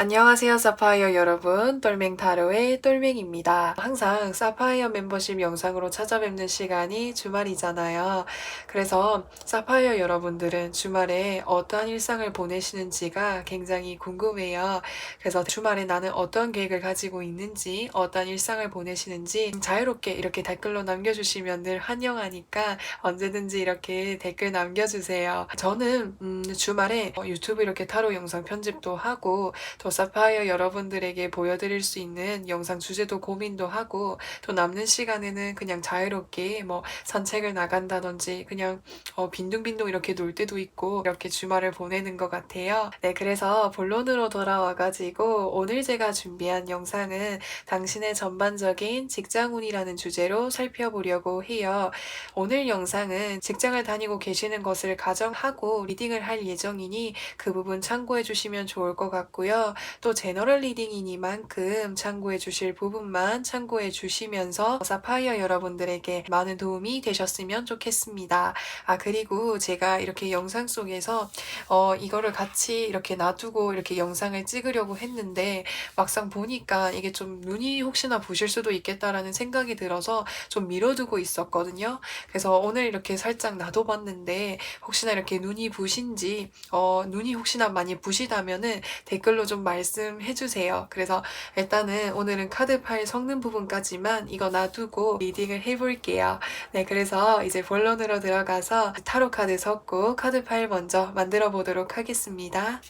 안녕하세요, 사파이어 여러분. 똘맹타로의 똘맹입니다. 항상 사파이어 멤버십 영상으로 찾아뵙는 시간이 주말이잖아요. 그래서 사파이어 여러분들은 주말에 어떠한 일상을 보내시는지가 굉장히 궁금해요. 그래서 주말에 나는 어떤 계획을 가지고 있는지, 어떤 일상을 보내시는지 자유롭게 이렇게 댓글로 남겨주시면 늘 환영하니까 언제든지 이렇게 댓글 남겨주세요. 저는 주말에 유튜브 이렇게 타로 영상 편집도 하고 또 사파이어 여러분들에게 보여드릴 수 있는 영상 주제도 고민도 하고 또 남는 시간에는 그냥 자유롭게 뭐 산책을 나간다든지 그냥 빈둥빈둥 이렇게 놀 때도 있고 이렇게 주말을 보내는 것 같아요. 네, 그래서 본론으로 돌아와가지고 오늘 제가 준비한 영상은 당신의 전반적인 직장운이라는 주제로 살펴보려고 해요. 오늘 영상은 직장을 다니고 계시는 것을 가정하고 리딩을 할 예정이니 그 부분 참고해 주시면 좋을 것 같고요. 또 제너럴 리딩이니만큼 참고해 주실 부분만 참고해 주시면서 사파이어 여러분들에게 많은 도움이 되셨으면 좋겠습니다. 그리고 제가 이렇게 영상 속에서 이거를 같이 이렇게 놔두고 이렇게 영상을 찍으려고 했는데 막상 보니까 이게 좀 눈이 혹시나 부실 수도 있겠다라는 생각이 들어서 좀 미뤄두고 있었거든요. 그래서 오늘 이렇게 살짝 놔둬봤는데 혹시나 이렇게 눈이 부신지 눈이 혹시나 많이 부시다면은 댓글로 좀 말씀해 주세요. 그래서 일단은 오늘은 카드 파일 섞는 부분까지만 이거 놔두고 리딩을 해볼게요. 네, 그래서 이제 본론으로 들어가서 타로 카드 섞고 카드 파일 먼저 만들어 보도록 하겠습니다.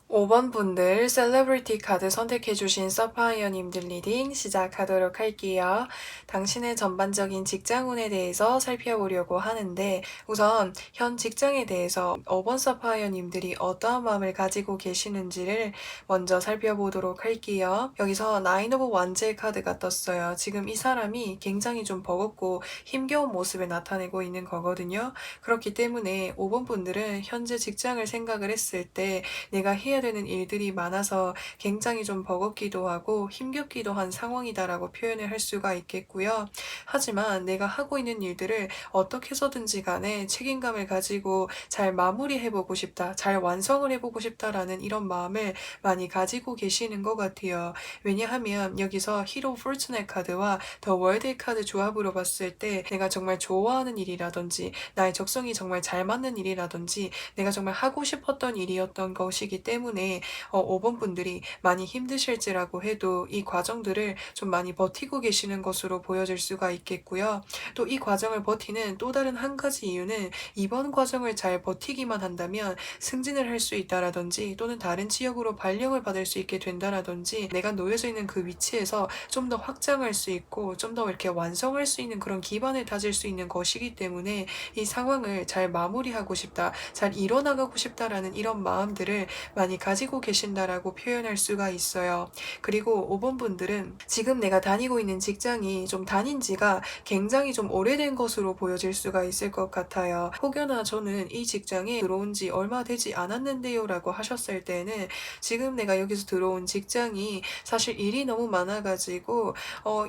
5번 분들 셀러브리티 카드 선택해주신 서파이어님들 리딩 시작하도록 할게요. 당신의 전반적인 직장운에 대해서 살펴보려고 하는데 우선 현 직장에 대해서 5번 서파이어님들이 어떠한 마음을 가지고 계시는지를 먼저 살펴보도록 할게요. 여기서 나인 오브 완제 카드가 떴어요. 지금 이 사람이 굉장히 좀 버겁고 힘겨운 모습을 나타내고 있는 거거든요. 그렇기 때문에 5번 분들은 현재 직장을 생각을 했을 때 내가 해야 될 되는 일들이 많아서 굉장히 좀 버겁기도 하고 힘겹기도 한 상황이다라고 표현을 할 수가 있겠고요. 하지만 내가 하고 있는 일들을 어떻게 해서든지 간에 책임감을 가지고 잘 마무리해 보고 싶다, 잘 완성을 해 보고 싶다라는 이런 마음을 많이 가지고 계시는 것 같아요. 왜냐하면 여기서 히로 포르투넷 카드와 더 월드 카드 조합으로 봤을 때 내가 정말 좋아하는 일이라든지 나의 적성이 정말 잘 맞는 일이라든지 내가 정말 하고 싶었던 일이었던 것이기 때문에 5번 분들이 많이 힘드실지라고 해도 이 과정들을 좀 많이 버티고 계시는 것으로 보여질 수가 있겠고요. 또 이 과정을 버티는 또 다른 한 가지 이유는 이번 과정을 잘 버티기만 한다면 승진을 할 수 있다라든지 또는 다른 지역으로 발령을 받을 수 있게 된다라든지 내가 놓여져 있는 그 위치에서 좀 더 확장할 수 있고 좀 더 이렇게 완성할 수 있는 그런 기반을 다질 수 있는 것이기 때문에 이 상황을 잘 마무리하고 싶다, 잘 이뤄나가고 싶다라는 이런 마음들을 많이 가지고 계신다라고 표현할 수가 있어요. 그리고 5번 분들은 지금 내가 다니고 있는 직장이 좀 다닌 지가 굉장히 좀 오래된 것으로 보여질 수가 있을 것 같아요. 혹여나 저는 이 직장에 들어온 지 얼마 되지 않았는데요 라고 하셨을 때는 지금 내가 여기서 들어온 직장이 사실 일이 너무 많아가지고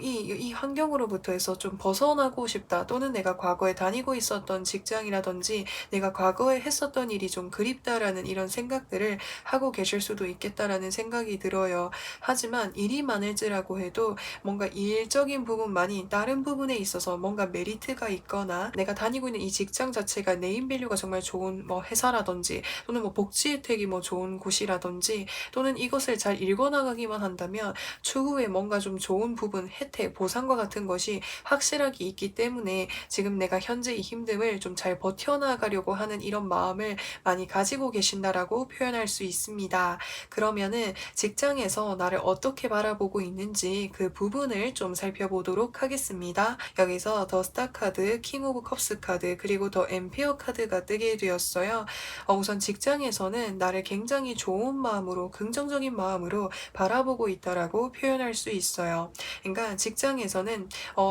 이 환경으로부터 해서 좀 벗어나고 싶다, 또는 내가 과거에 다니고 있었던 직장이라든지 내가 과거에 했었던 일이 좀 그립다라는 이런 생각들을 하고 계실 수도 있겠다라는 생각이 들어요. 하지만 일이 많을지라고 해도 뭔가 일적인 부분만이 다른 부분에 있어서 뭔가 메리트가 있거나 내가 다니고 있는 이 직장 자체가 네임밸류가 정말 좋은 뭐 회사라든지 또는 뭐 복지 혜택이 뭐 좋은 곳이라든지 또는 이것을 잘 읽어나가기만 한다면 추후에 뭔가 좀 좋은 부분, 혜택, 보상과 같은 것이 확실하게 있기 때문에 지금 내가 현재 이 힘듦을 좀 잘 버텨나가려고 하는 이런 마음을 많이 가지고 계신다라고 표현할 수 있습니다. 그러면은 직장에서 나를 어떻게 바라보고 있는지 그 부분을 좀 살펴보도록 하겠습니다. 여기서 더 스타 카드, 킹 오브 컵스 카드, 그리고 더 엠페어 카드가 뜨게 되었어요. 우선 직장에서는 나를 굉장히 좋은 마음으로, 긍정적인 마음으로 바라보고 있다라고 표현할 수 있어요. 그러니까 직장에서는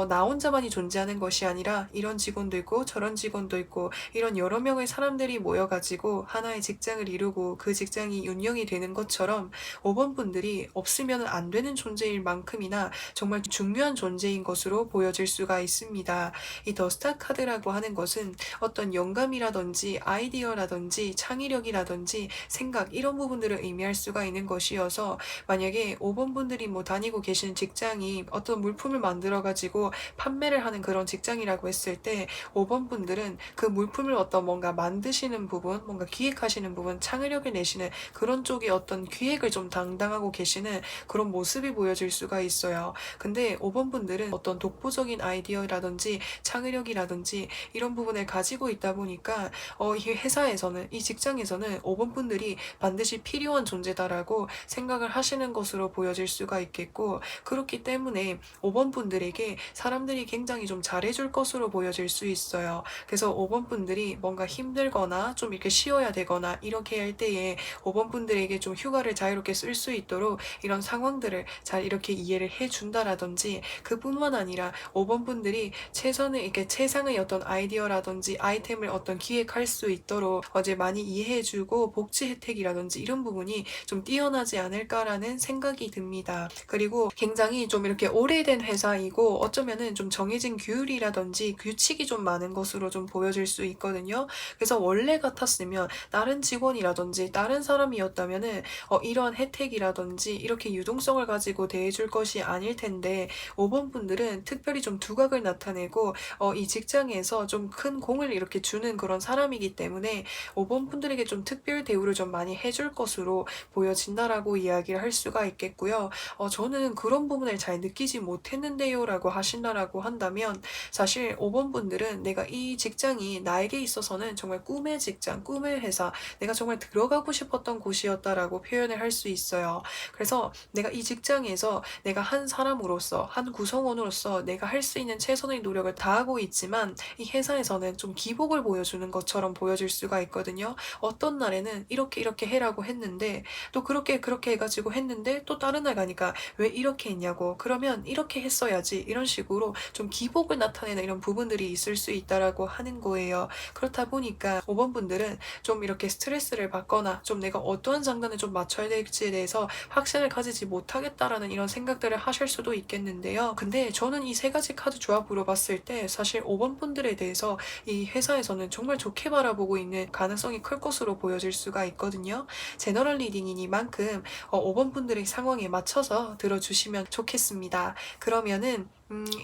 나 혼자만이 존재하는 것이 아니라 이런 직원도 있고 저런 직원도 있고 이런 여러 명의 사람들이 모여가지고 하나의 직장을 이루고 그 직장이 운영이 되는 것처럼 5번 분들이 없으면 안 되는 존재일 만큼이나 정말 중요한 존재인 것으로 보여질 수가 있습니다. 이 더스타 카드라고 하는 것은 어떤 영감이라든지 아이디어라든지 창의력이라든지 생각, 이런 부분들을 의미할 수가 있는 것이어서 만약에 5번 분들이 뭐 다니고 계신 직장이 어떤 물품을 만들어 가지고 판매를 하는 그런 직장이라고 했을 때 5번 분들은 그 물품을 어떤 뭔가 만드시는 부분, 뭔가 기획하시는 부분, 창의력을 내시는 그런 쪽에 어떤 기획을 좀 담당하고 계시는 그런 모습이 보여질 수가 있어요. 근데 5번 분들은 어떤 독보적인 아이디어라든지 창의력이라든지 이런 부분을 가지고 있다 보니까 이 회사에서는, 이 직장에서는 5번 분들이 반드시 필요한 존재다라고 생각을 하시는 것으로 보여질 수가 있겠고, 그렇기 때문에 5번 분들에게 사람들이 굉장히 좀 잘해줄 것으로 보여질 수 있어요. 그래서 5번 분들이 뭔가 힘들거나 좀 이렇게 쉬어야 되거나 이렇게 할 때에 5번 분들에게 좀 휴가를 자유롭게 쓸 수 있도록 이런 상황들을 잘 이렇게 이해를 해준다라든지, 그뿐만 아니라 5번 분들이 최선의 이렇게 최상의 어떤 아이디어라든지 아이템을 어떤 기획할 수 있도록 어제 많이 이해해주고 복지 혜택이라든지 이런 부분이 좀 뛰어나지 않을까라는 생각이 듭니다. 그리고 굉장히 좀 이렇게 오래된 회사이고 어쩌면은 좀 정해진 규율이라든지 규칙이 좀 많은 것으로 좀 보여질 수 있거든요. 그래서 원래 같았으면 다른 직원이라든지 다른 사람이었다면은 이런 혜택이라든지 이렇게 유동성을 가지고 대해줄 것이 아닐 텐데 5번 분들은 특별히 좀 두각을 나타내고 이 직장에서 좀 큰 공을 이렇게 주는 그런 사람이기 때문에 5번 분들에게 좀 특별 대우를 좀 많이 해줄 것으로 보여진다라고 이야기를 할 수가 있겠고요. 저는 그런 부분을 잘 느끼지 못했는데요 라고 하신다라고 한다면 사실 5번 분들은 내가 이 직장이 나에게 있어서는 정말 꿈의 직장, 꿈의 회사, 내가 정말 들어가고 싶었던 곳이었다라고 표현을 할 수 있어요. 그래서 내가 이 직장에서 내가 한 사람으로서, 한 구성원으로서 내가 할 수 있는 최선의 노력을 다하고 있지만 이 회사에서는 좀 기복을 보여주는 것처럼 보여질 수가 있거든요. 어떤 날에는 이렇게 해라고 했는데 또 그렇게 해가지고 했는데 또 다른 날 가니까 왜 이렇게 했냐고, 그러면 이렇게 했어야지, 이런 식으로 좀 기복을 나타내는 이런 부분들이 있을 수 있다라고 하는 거예요. 그렇다 보니까 5번 분들은 좀 이렇게 스트레스를 받거나 좀 내가 어떠한 장단에 좀 맞춰야 될지에 대해서 확신을 가지지 못하겠다라는 이런 생각들을 하실 수도 있겠는데요. 근데 저는 이 세 가지 카드 조합으로 봤을 때 사실 5번 분들에 대해서 이 회사에서는 정말 좋게 바라보고 있는 가능성이 클 것으로 보여질 수가 있거든요. 제너럴 리딩이니만큼 5번 분들의 상황에 맞춰서 들어주시면 좋겠습니다. 그러면은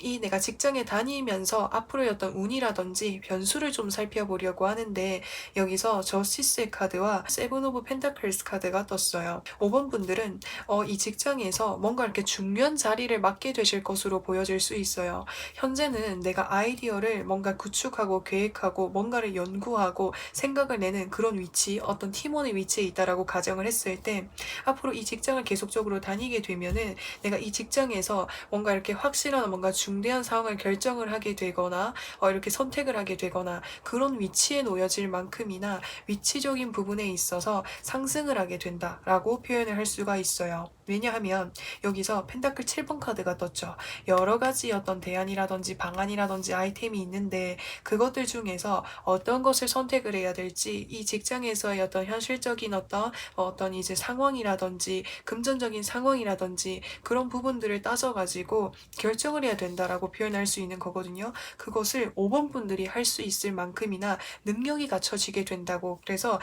이 내가 직장에 다니면서 앞으로의 어떤 운이라든지 변수를 좀 살펴보려고 하는데 여기서 저스티스의 카드와 세븐 오브 펜타클스 카드가 떴어요. 5번 분들은 이 직장에서 뭔가 이렇게 중요한 자리를 맡게 되실 것으로 보여질 수 있어요. 현재는 내가 아이디어를 뭔가 구축하고 계획하고 뭔가를 연구하고 생각을 내는 그런 위치, 어떤 팀원의 위치에 있다라고 가정을 했을 때 앞으로 이 직장을 계속적으로 다니게 되면은 내가 이 직장에서 뭔가 이렇게 확실한 뭔가 중대한 상황을 결정을 하게 되거나 이렇게 선택을 하게 되거나 그런 위치에 놓여질 만큼이나 위치적인 부분에 있어서 상승을 하게 된다라고 표현을 할 수가 있어요. 왜냐하면 여기서 펜타클 7번 카드가 떴죠. 여러 가지 어떤 대안이라든지 방안이라든지 아이템이 있는데 그것들 중에서 어떤 것을 선택을 해야 될지 이 직장에서의 어떤 현실적인 어떤 이제 상황이라든지 금전적인 상황이라든지 그런 부분들을 따져가지고 결정을 해야 된다라고 표현할 수 있는 거거든요. 그것을 5번 분들이 할 수 있을 만큼이나 능력이 갖춰지게 된다고 그래서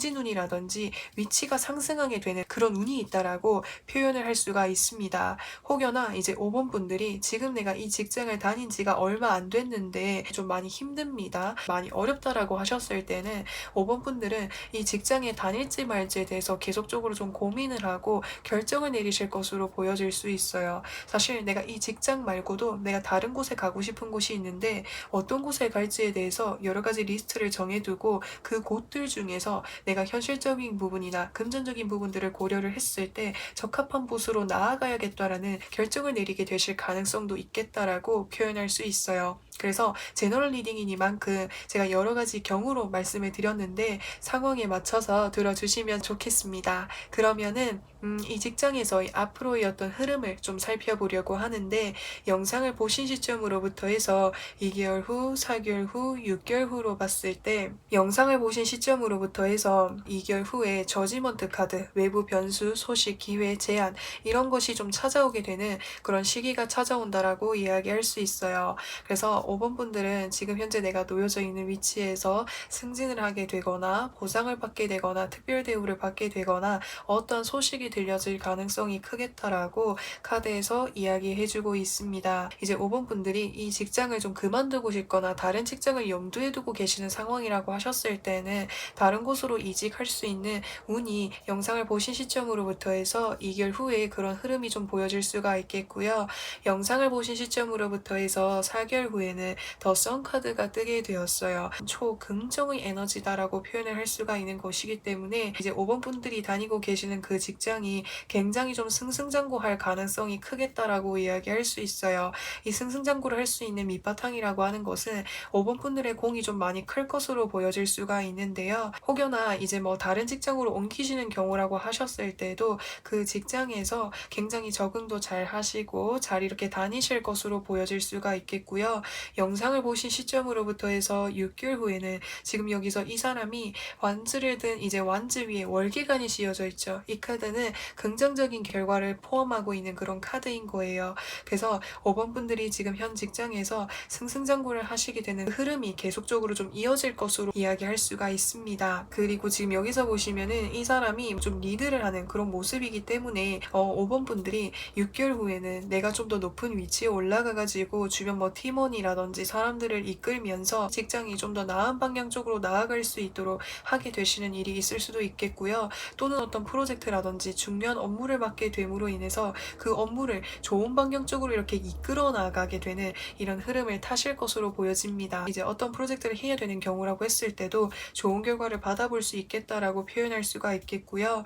승진운이라든지 위치가 상승하게 되는 그런 운이 있다라고 표현을 할 수가 있습니다. 혹여나 이제 5번 분들이 지금 내가 이 직장을 다닌 지가 얼마 안 됐는데 좀 많이 힘듭니다. 많이 어렵다라고 하셨을 때는 5번 분들은 이 직장에 다닐지 말지에 대해서 계속적으로 좀 고민을 하고 결정을 내리실 것으로 보여질 수 있어요. 사실 내가 이 직장 말고도 내가 다른 곳에 가고 싶은 곳이 있는데 어떤 곳에 갈지에 대해서 여러 가지 리스트를 정해두고 그 곳들 중에서 내가 현실적인 부분이나 금전적인 부분들을 고려를 했을 때 적합한 곳으로 나아가야겠다라는 결정을 내리게 되실 가능성도 있겠다라고 표현할 수 있어요. 그래서 제너럴 리딩이니만큼 제가 여러 가지 경우로 말씀을 드렸는데 상황에 맞춰서 들어주시면 좋겠습니다. 그러면은 이 직장에서의 앞으로의 어떤 흐름을 좀 살펴보려고 하는데 영상을 보신 시점으로부터 해서 2개월 후, 4개월 후, 6개월 후로 봤을 때 영상을 보신 시점으로부터 해서 2개월 후에 저지먼트 카드, 외부 변수, 소식, 기회, 제안 이런 것이 좀 찾아오게 되는 그런 시기가 찾아온다라고 이야기할 수 있어요. 그래서 5번 분들은 지금 현재 내가 놓여져 있는 위치에서 승진을 하게 되거나 보상을 받게 되거나 특별 대우를 받게 되거나 어떤 소식이 들려질 가능성이 크겠다라고 카드에서 이야기해주고 있습니다. 이제 5번 분들이 이 직장을 좀 그만두고 싶거나 다른 직장을 염두에 두고 계시는 상황이라고 하셨을 때는 다른 곳으로 이직할 수 있는 운이 영상을 보신 시점으로부터 해서 2개월 후에 그런 흐름이 좀 보여질 수가 있겠고요. 영상을 보신 시점으로부터 해서 4개월 후에는 더 선 카드가 뜨게 되었어요. 초긍정의 에너지다라고 표현을 할 수가 있는 것이기 때문에 이제 5번 분들이 다니고 계시는 그 직장이 굉장히 좀 승승장구할 가능성이 크겠다라고 이야기할 수 있어요. 이 승승장구를 할 수 있는 밑바탕이라고 하는 것은 5번 분들의 공이 좀 많이 클 것으로 보여질 수가 있는데요. 혹여나 이제 뭐 다른 직장으로 옮기시는 경우라고 하셨을 때도 그 직장에서 굉장히 적응도 잘 하시고 잘 이렇게 다니실 것으로 보여질 수가 있겠고요. 영상을 보신 시점으로부터 해서 6개월 후에는 지금 여기서 이 사람이 완즈를 든 이제 완즈 위에 월계관이 씌워져 있죠. 이 카드는 긍정적인 결과를 포함하고 있는 그런 카드인 거예요. 그래서 5번 분들이 지금 현 직장에서 승승장구를 하시게 되는 흐름이 계속적으로 좀 이어질 것으로 이야기할 수가 있습니다. 그리고 지금 여기서 보시면은 이 사람이 좀 리드를 하는 그런 모습이기 때문에 5번 분들이 6개월 후에는 내가 좀 더 높은 위치에 올라가가지고 주변 뭐 팀원이라든지 사람들을 이끌면서 직장이 좀 더 나은 방향 쪽으로 나아갈 수 있도록 하게 되시는 일이 있을 수도 있겠고요. 또는 어떤 프로젝트라든지 중요한 업무를 맡게 됨으로 인해서 그 업무를 좋은 방향 쪽으로 이렇게 이끌어 나가게 되는 이런 흐름을 타실 것으로 보여집니다. 이제 어떤 프로젝트를 해야 되는 경우라고 했을 때도 좋은 결과를 받아볼 수 있겠다라고 표현할 수가 있겠고요.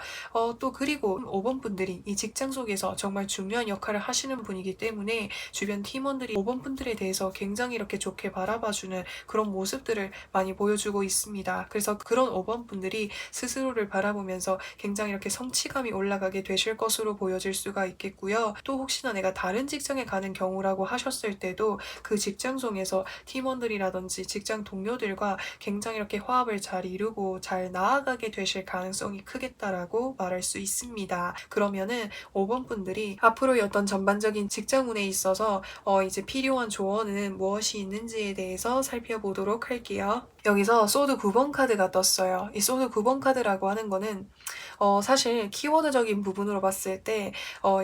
또 그리고 5번 분들이 이 직장 속에서 정말 중요한 역할을 하시는 분이기 때문에 주변 팀원들이 5번 분들에 대해서 굉장히 굉장히 이렇게 좋게 바라봐주는 그런 모습들을 많이 보여주고 있습니다. 그래서 그런 5번 분들이 스스로를 바라보면서 굉장히 이렇게 성취감이 올라가게 되실 것으로 보여질 수가 있겠고요. 또 혹시나 내가 다른 직장에 가는 경우라고 하셨을 때도 그 직장 속에서 팀원들이라든지 직장 동료들과 굉장히 이렇게 화합을 잘 이루고 잘 나아가게 되실 가능성이 크겠다라고 말할 수 있습니다. 그러면은 5번 분들이 앞으로의 어떤 전반적인 직장운에 있어서 이제 필요한 조언은 무엇이 있는지에 대해서 살펴보도록 할게요. 여기서 소드 9번 카드가 떴어요. 이 소드 9번 카드라고 하는 거는 사실 키워드적인 부분으로 봤을 때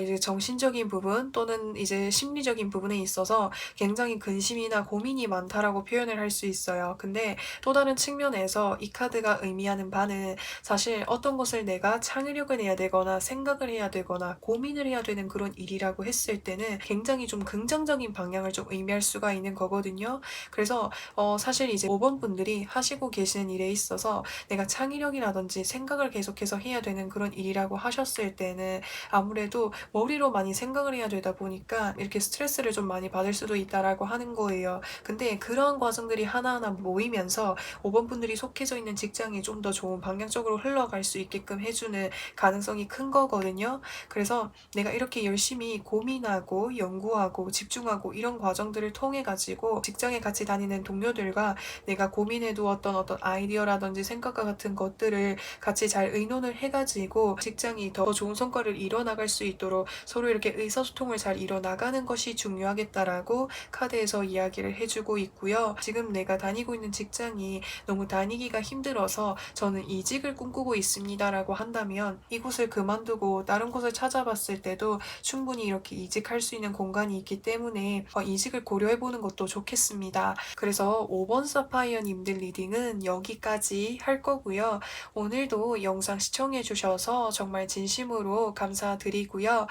이제 정신적인 부분 또는 이제 심리적인 부분에 있어서 굉장히 근심이나 고민이 많다라고 표현을 할 수 있어요. 근데 또 다른 측면에서 이 카드가 의미하는 바는 사실 어떤 것을 내가 창의력을 내야 되거나 생각을 해야 되거나 고민을 해야 되는 그런 일이라고 했을 때는 굉장히 좀 긍정적인 방향을 좀 의미할 수가 있는 거거든요. 그래서 사실 이제 5번 분들이 하시고 계시는 일에 있어서 내가 창의력이라든지 생각을 계속해서 해야 되는 그런 일이라고 하셨을 때는 아무래도 머리로 많이 생각을 해야 되다 보니까 이렇게 스트레스를 좀 많이 받을 수도 있다라고 하는 거예요. 근데 그런 과정들이 하나하나 모이면서 5번 분들이 속해져 있는 직장이 좀 더 좋은 방향적으로 흘러갈 수 있게끔 해주는 가능성이 큰 거거든요. 그래서 내가 이렇게 열심히 고민하고 연구하고 집중하고 이런 과정들을 통해 가지고 직장에 같이 다니는 동료들과 내가 고민해 두었던 어떤 아이디어라든지 생각과 같은 것들을 같이 잘 의논을 해가지고 직장이 더 좋은 성과를 이뤄나갈 수 있도록 서로 이렇게 의사소통을 잘 이뤄나가는 것이 중요하겠다라고 카드에서 이야기를 해주고 있고요. 지금 내가 다니고 있는 직장이 너무 다니기가 힘들어서 저는 이직을 꿈꾸고 있습니다라고 한다면 이곳을 그만두고 다른 곳을 찾아봤을 때도 충분히 이렇게 이직할 수 있는 공간이 있기 때문에 이직을 고려해보는 것도 좋겠습니다. 그래서 5번 사파이어님들 리딩은 여기까지 할 거고요. 오늘도 영상 시청해주셔서 정말 진심으로 감사드리고요.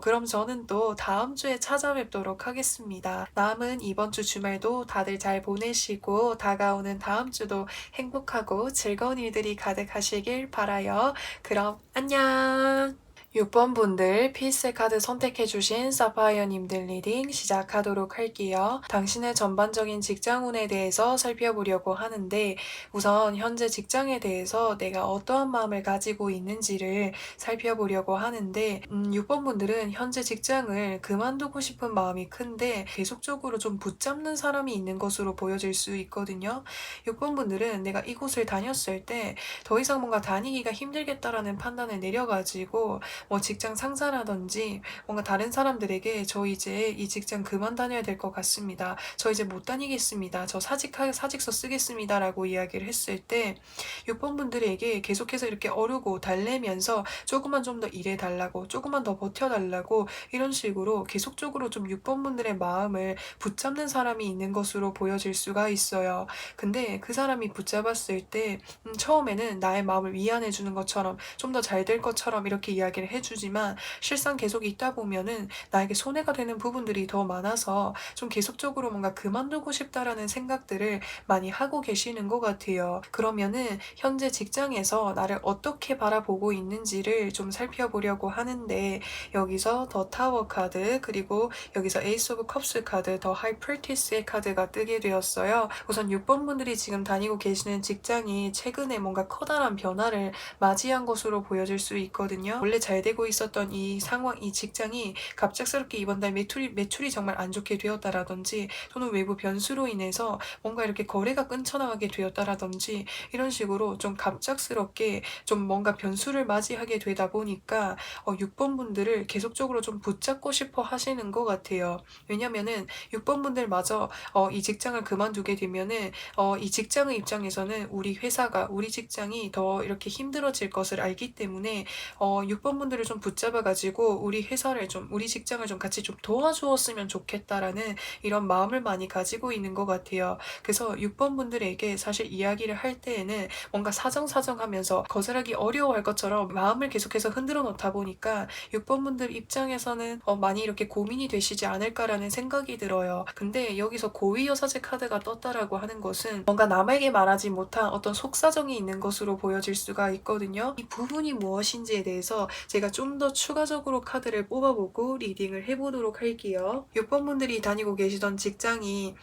그럼 저는 또 다음 주에 찾아뵙도록 하겠습니다. 남은 이번 주 주말도 다들 잘 보내시고 다가오는 다음 주도 행복하고 즐거운 일들이 가득하시길 바라요. 그럼 안녕! 6번 분들 필살 카드 선택해주신 사파이어님들 리딩 시작하도록 할게요. 당신의 전반적인 직장운에 대해서 살펴보려고 하는데 우선 현재 직장에 대해서 내가 어떠한 마음을 가지고 있는지를 살펴보려고 하는데 6번 분들은 현재 직장을 그만두고 싶은 마음이 큰데 계속적으로 좀 붙잡는 사람이 있는 것으로 보여질 수 있거든요. 6번 분들은 내가 이곳을 다녔을 때 더 이상 뭔가 다니기가 힘들겠다라는 판단을 내려가지고 뭐 직장 상사라든지 뭔가 다른 사람들에게 저 이제 이 직장 그만 다녀야 될 것 같습니다. 저 이제 못 다니겠습니다. 저 사직서 쓰겠습니다. 라고 이야기를 했을 때 6번 분들에게 계속해서 이렇게 어르고 달래면서 조금만 좀 더 일해달라고 조금만 더 버텨달라고 이런 식으로 계속적으로 좀 6번 분들의 마음을 붙잡는 사람이 있는 것으로 보여질 수가 있어요. 근데 그 사람이 붙잡았을 때 처음에는 나의 마음을 위안해주는 것처럼 좀 더 잘 될 것처럼 이렇게 이야기를 해주지만 실상 계속 있다 보면은 나에게 손해가 되는 부분들이 더 많아서 좀 계속적으로 뭔가 그만두고 싶다라는 생각들을 많이 하고 계시는 것 같아요. 그러면은 현재 직장에서 나를 어떻게 바라보고 있는지를 좀 살펴보려고 하는데 여기서 더 타워 카드 그리고 여기서 에이스 오브 컵스 카드 더 하이 프리티스의 카드가 뜨게 되었어요. 우선 6번 분들이 지금 다니고 계시는 직장이 최근에 뭔가 커다란 변화를 맞이한 것으로 보여질 수 있거든요. 원래 잘 되고 있었던 이 상황, 이 직장이 갑작스럽게 이번 달 매출이 정말 안 좋게 되었다라든지 또는 외부 변수로 인해서 뭔가 이렇게 거래가 끊쳐나가게 되었다라든지 이런 식으로 좀 갑작스럽게 좀 뭔가 변수를 맞이하게 되다 보니까 6번 분들을 계속적으로 좀 붙잡고 싶어 하시는 것 같아요. 왜냐면은 6번 분들마저 이 직장을 그만두게 되면은 이 직장의 입장에서는 우리 회사가 우리 직장이 더 이렇게 힘들어질 것을 알기 때문에 6번 분들을 좀 붙잡아가지고 우리 회사를 좀 우리 직장을 좀 같이 좀 도와주었으면 좋겠다라는 이런 마음을 많이 가지고 있는 것 같아요. 그래서 6번 분들에게 사실 이야기를 할 때에는 뭔가 사정사정하면서 거절하기 어려워할 것처럼 마음을 계속해서 흔들어 놓다 보니까 6번 분들 입장에서는 많이 이렇게 고민이 되시지 않을까라는 생각이 들어요. 근데 여기서 고위여사제 카드가 떴다라고 하는 것은 뭔가 남에게 말하지 못한 어떤 속사정이 있는 것으로 보여질 수가 있거든요. 이 부분이 무엇인지에 대해서 제가 좀 더 추가적으로 카드를 뽑아보고 리딩을 해보도록 할게요. 6번 분들이 다니고 계시던 직장이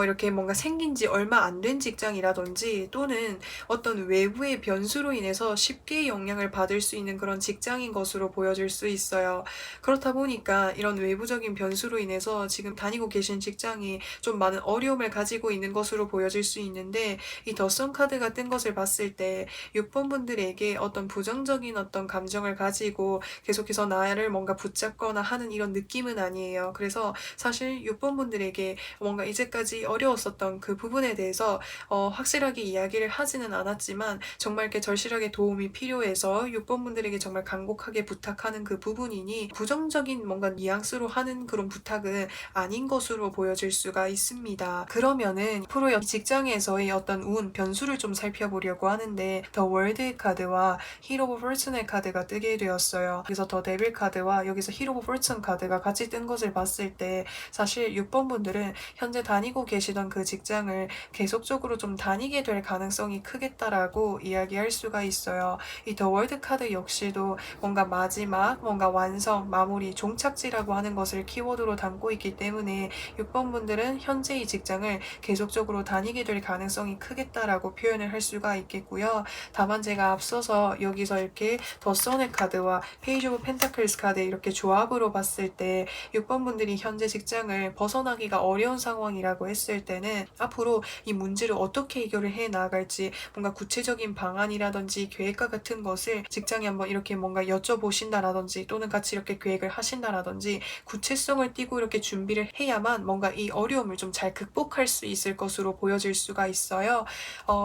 이렇게 뭔가 생긴 지 얼마 안 된 직장이라든지 또는 어떤 외부의 변수로 인해서 쉽게 영향을 받을 수 있는 그런 직장인 것으로 보여질 수 있어요. 그렇다 보니까 이런 외부적인 변수로 인해서 지금 다니고 계신 직장이 좀 많은 어려움을 가지고 있는 것으로 보여질 수 있는데, 이 더선 카드가 뜬 것을 봤을 때 6번 분들에게 어떤 부정적인 어떤 감정을 가지고 계속해서 나를 뭔가 붙잡거나 하는 이런 느낌은 아니에요. 그래서 사실 6번 분들에게 뭔가 이제까지 어려웠었던 그 부분에 대해서 확실하게 이야기를 하지는 않았지만 정말 이렇게 절실하게 도움이 필요해서 6번 분들에게 정말 간곡하게 부탁하는 그 부분이니, 부정적인 뭔가 뉘앙스로 하는 그런 부탁은 아닌 것으로 보여질 수가 있습니다. 그러면은 앞으로 직장에서의 어떤 운, 변수를 좀 살펴보려고 하는데, 더 월드 카드와 히로 오브 포춘의 카드가 뜨게 되었어요. 여기서 더 데빌 카드와 여기서 히로 오브 포춘 카드가 같이 뜬 것을 봤을 때 사실 6번 분들은 현재 다니고 계시던 그 직장을 계속적으로 좀 다니게 될 가능성이 크겠다라고 이야기할 수가 있어요. 이 더 월드 카드 역시도 뭔가 마지막, 뭔가 완성, 마무리, 종착지라고 하는 것을 키워드로 담고 있기 때문에 6번 분들은 현재 이 직장을 계속적으로 다니게 될 가능성이 크겠다라고 표현을 할 수가 있겠고요. 다만 제가 앞서서 여기서 이렇게 더 선의 카드와 페이지 오브 펜타클스 카드 이렇게 조합으로 봤을 때 6번 분들이 현재 직장을 벗어나기가 어려운 상황이라고 했을 때는 앞으로 이 문제를 어떻게 해결을 해 나갈지 뭔가 구체적인 방안이라든지 계획과 같은 것을 직장에 한번 이렇게 뭔가 여쭤보신다라든지 또는 같이 이렇게 계획을 하신다라든지 구체성을 띠고 이렇게 준비를 해야만 뭔가 이 어려움을 좀 잘 극복할 수 있을 것으로 보여질 수가 있어요.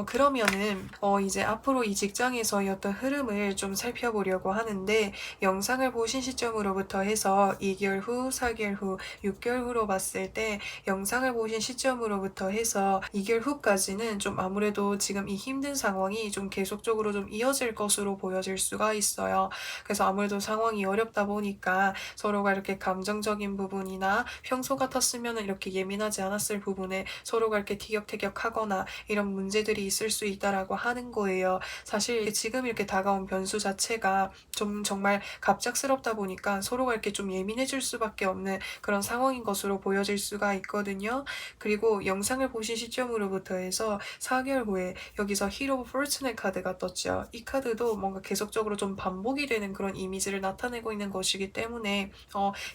그러면은 이제 앞으로 이 직장에서의 어떤 흐름을 좀 살펴보려고 하는데, 영상을 보신 시점으로부터 해서 2개월 후, 4개월 후, 6개월 후로 봤을 때 영상을 보신 시점으로부터 해서 2개월 후까지는 좀 아무래도 지금 이 힘든 상황이 좀 계속적으로 좀 이어질 것으로 보여질 수가 있어요. 그래서 아무래도 상황이 어렵다 보니까 서로가 이렇게 감정적인 부분이나 평소 같았으면 이렇게 예민하지 않았을 부분에 서로가 이렇게 티격태격하거나 이런 문제들이 있을 수 있다라고 하는 거예요. 사실 지금 이렇게 다가온 변수 자체가 좀 정말 갑작스럽다 보니까 서로가 이렇게 좀 예민해질 수밖에 없는 그런 상황인 것으로 보여질 수가 있거든요. 그리고 영상을 보신 시점으로부터 해서 4개월 후에 여기서 히로 오브 포춘의 카드가 떴죠. 이 카드도 뭔가 계속적으로 좀 반복이 되는 그런 이미지를 나타내고 있는 것이기 때문에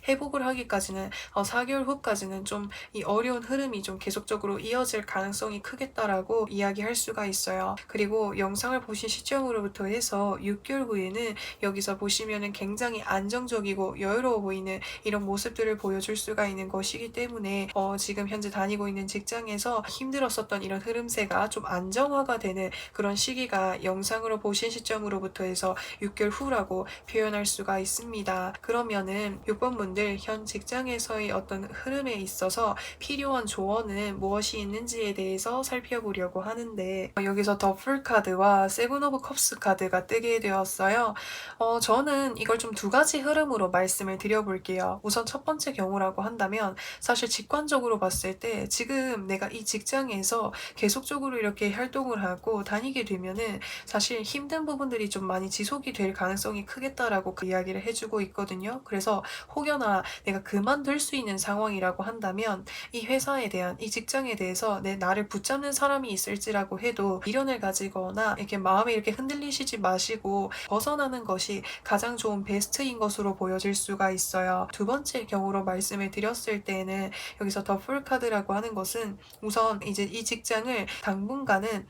회복을 하기까지는 4개월 후까지는 좀 이 어려운 흐름이 좀 계속적으로 이어질 가능성이 크겠다라고 이야기할 수가 있어요. 그리고 영상을 보신 시점으로부터 해서 6개월 후에는 여기서 보시면은 굉장히 안정적이고 여유로워 보이는 이런 모습들을 보여줄 수가 있는 것이기 때문에 지금 현재 다니고 있는 직장에서 힘들었었던 이런 흐름세가 좀 안정화가 되는 그런 시기가 영상으로 보신 시점으로부터 해서 6개월 후라고 표현할 수가 있습니다. 그러면은 6번 분들 현 직장에서의 어떤 흐름에 있어서 필요한 조언은 무엇이 있는지에 대해서 살펴보려고 하는데, 여기서 더 풀 카드와 세븐 오브 컵스 카드가 뜨게 되었어요. 저는 이걸 좀 두 가지 흐름으로 말씀을 드려볼게요. 우선 첫 번째 경우라고 한다면 사실 직관적으로 봤을 때 지금 내가 이 직장에서 계속적으로 이렇게 활동을 하고 다니게 되면은 사실 힘든 부분들이 좀 많이 지속이 될 가능성이 크겠다라고 그 이야기를 해주고 있거든요. 그래서 혹여나 내가 그만둘 수 있는 상황이라고 한다면 이 회사에 대한, 이 직장에 대해서 나를 붙잡는 사람이 있을지라고 해도 미련을 가지거나 이렇게 마음이 이렇게 흔들리시지 마시고 벗어나는 것이 가장 좋은 베스트인 것으로 보여질 수가 있어요. 두 번째 경우로 말씀을 드렸을 때에는 여기서 더 풀 카드라고 하는 것은 우선 이제 이 직장을 당분간은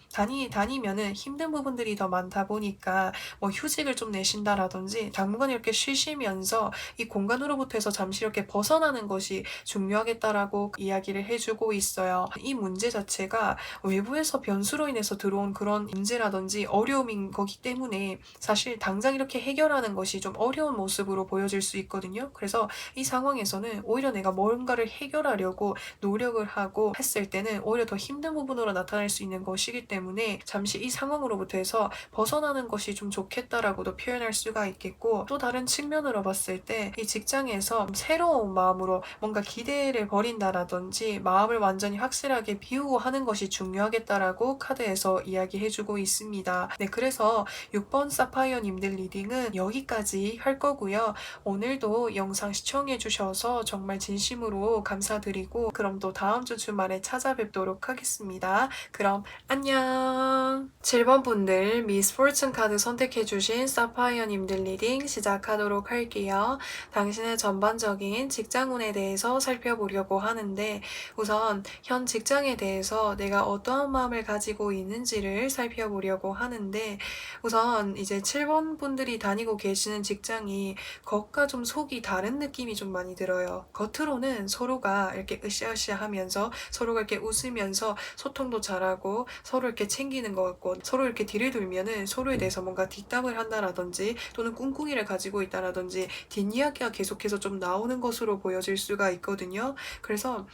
다니면은 힘든 부분들이 더 많다 보니까 뭐 휴직을 좀 내신다라든지 당분간 이렇게 쉬시면서 이 공간으로부터 해서 잠시 이렇게 벗어나는 것이 중요하겠다라고 이야기를 해주고 있어요. 이 문제 자체가 외부에서 변수로 인해서 들어온 그런 문제라든지 어려움인 거기 때문에 사실 당장 이렇게 해결하는 것이 좀 어려운 모습으로 보여질 수 있거든요. 그래서 이 상황에서는 오히려 내가 뭔가를 해결하려고 노력을 하고 했을 때는 오히려 더 힘든 부분으로 나타날 수 있는 것이기 때문에 잠시 이 상황으로부터 해서 벗어나는 것이 좀 좋겠다라고도 표현할 수가 있겠고, 또 다른 측면으로 봤을 때 이 직장에서 새로운 마음으로 뭔가 기대를 버린다라든지 마음을 완전히 확실하게 비우고 하는 것이 중요하겠다라고 카드에서 이야기해주고 있습니다. 네, 그래서 6번 사파이어님들 리딩은 여기까지 할 거고요. 오늘도 영상 시청해 주셔서 정말 진심으로 감사드리고 그럼 또 다음 주 주말에 찾아뵙도록 하겠습니다. 그럼 안녕. 7번 분들 미스 포춘 카드 선택해 주신 사파이어님들 리딩 시작하도록 할게요. 당신의 전반적인 직장운에 대해서 살펴보려고 하는데 우선 현 직장에 대해서 내가 어떠한 마음을 가지고 있는지를 살펴보려고 하는데 우선 이제 7번 분들이 다니고 계시는 직장이 겉과 좀 속이 다른 느낌이 좀 많이 들어요. 겉으로는 서로가 이렇게 으쌰으쌰 하면서 서로가 이렇게 웃으면서 소통도 잘하고 서로 이렇게 챙기는 것 같고 서로 이렇게 뒤를 돌면은 서로에 대해서 뭔가 뒷담을 한다라든지 또는 꿍꿍이를 가지고 있다라든지 뒷이야기가 계속해서 좀 나오는 것으로 보여질 수가 있거든요. 그래서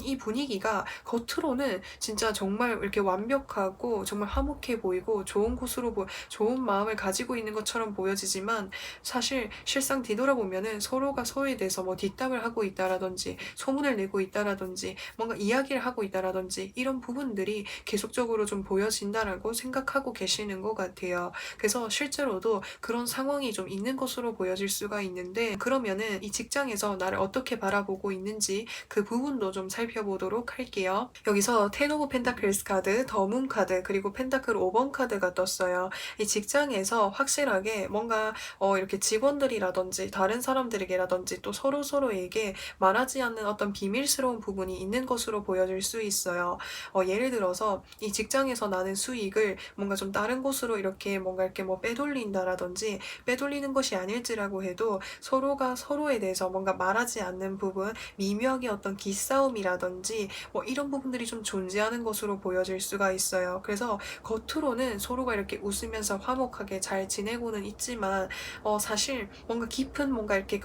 이 분위기가 겉으로는 진짜 정말 이렇게 완벽하고 정말 화목해 보이고 좋은 곳으로 좋은 마음을 가지고 있는 것처럼 보여지지만 사실 실상 뒤돌아보면은 서로가 서로에 대해서 뭐 뒷담을 하고 있다라든지 소문을 내고 있다라든지 뭔가 이야기를 하고 있다라든지 이런 부분들이 계속적으로 좀 보여진다라고 생각하고 계시는 것 같아요. 그래서 실제로도 그런 상황이 좀 있는 것으로 보여질 수가 있는데 그러면은 이 직장에서 나를 어떻게 바라보고 있는지 그 부분도 좀 살펴보도록 할게요. 여기서 텐 오브 펜타클스 카드, 더문 카드, 그리고 펜타클 5번 카드가 떴어요. 이 직장에서 확실하게 뭔가 이렇게 직원들이라든지 다른 사람들에게라든지 또 서로서로에게 말하지 않는 어떤 비밀스러운 부분이 있는 것으로 보여질 수 있어요. 예를 들어서 이 직장에서 나는 수익을 뭔가 좀 다른 곳으로 이렇게 뭔가 이렇게 뭐 빼돌린다라든지 빼돌리는 것이 아닐지라고 해도 서로가 서로에 대해서 뭔가 말하지 않는 부분, 미묘하게 어떤 기싸움이라든지 뭐 이런 부분들이 좀 존재하는 것으로 보여질 수가 있어요. 그래서 겉으로는 서로가 이렇게 웃으면서 화목하게 잘 지내고는 있지만 사실 뭔가 깊은 뭔가 이렇게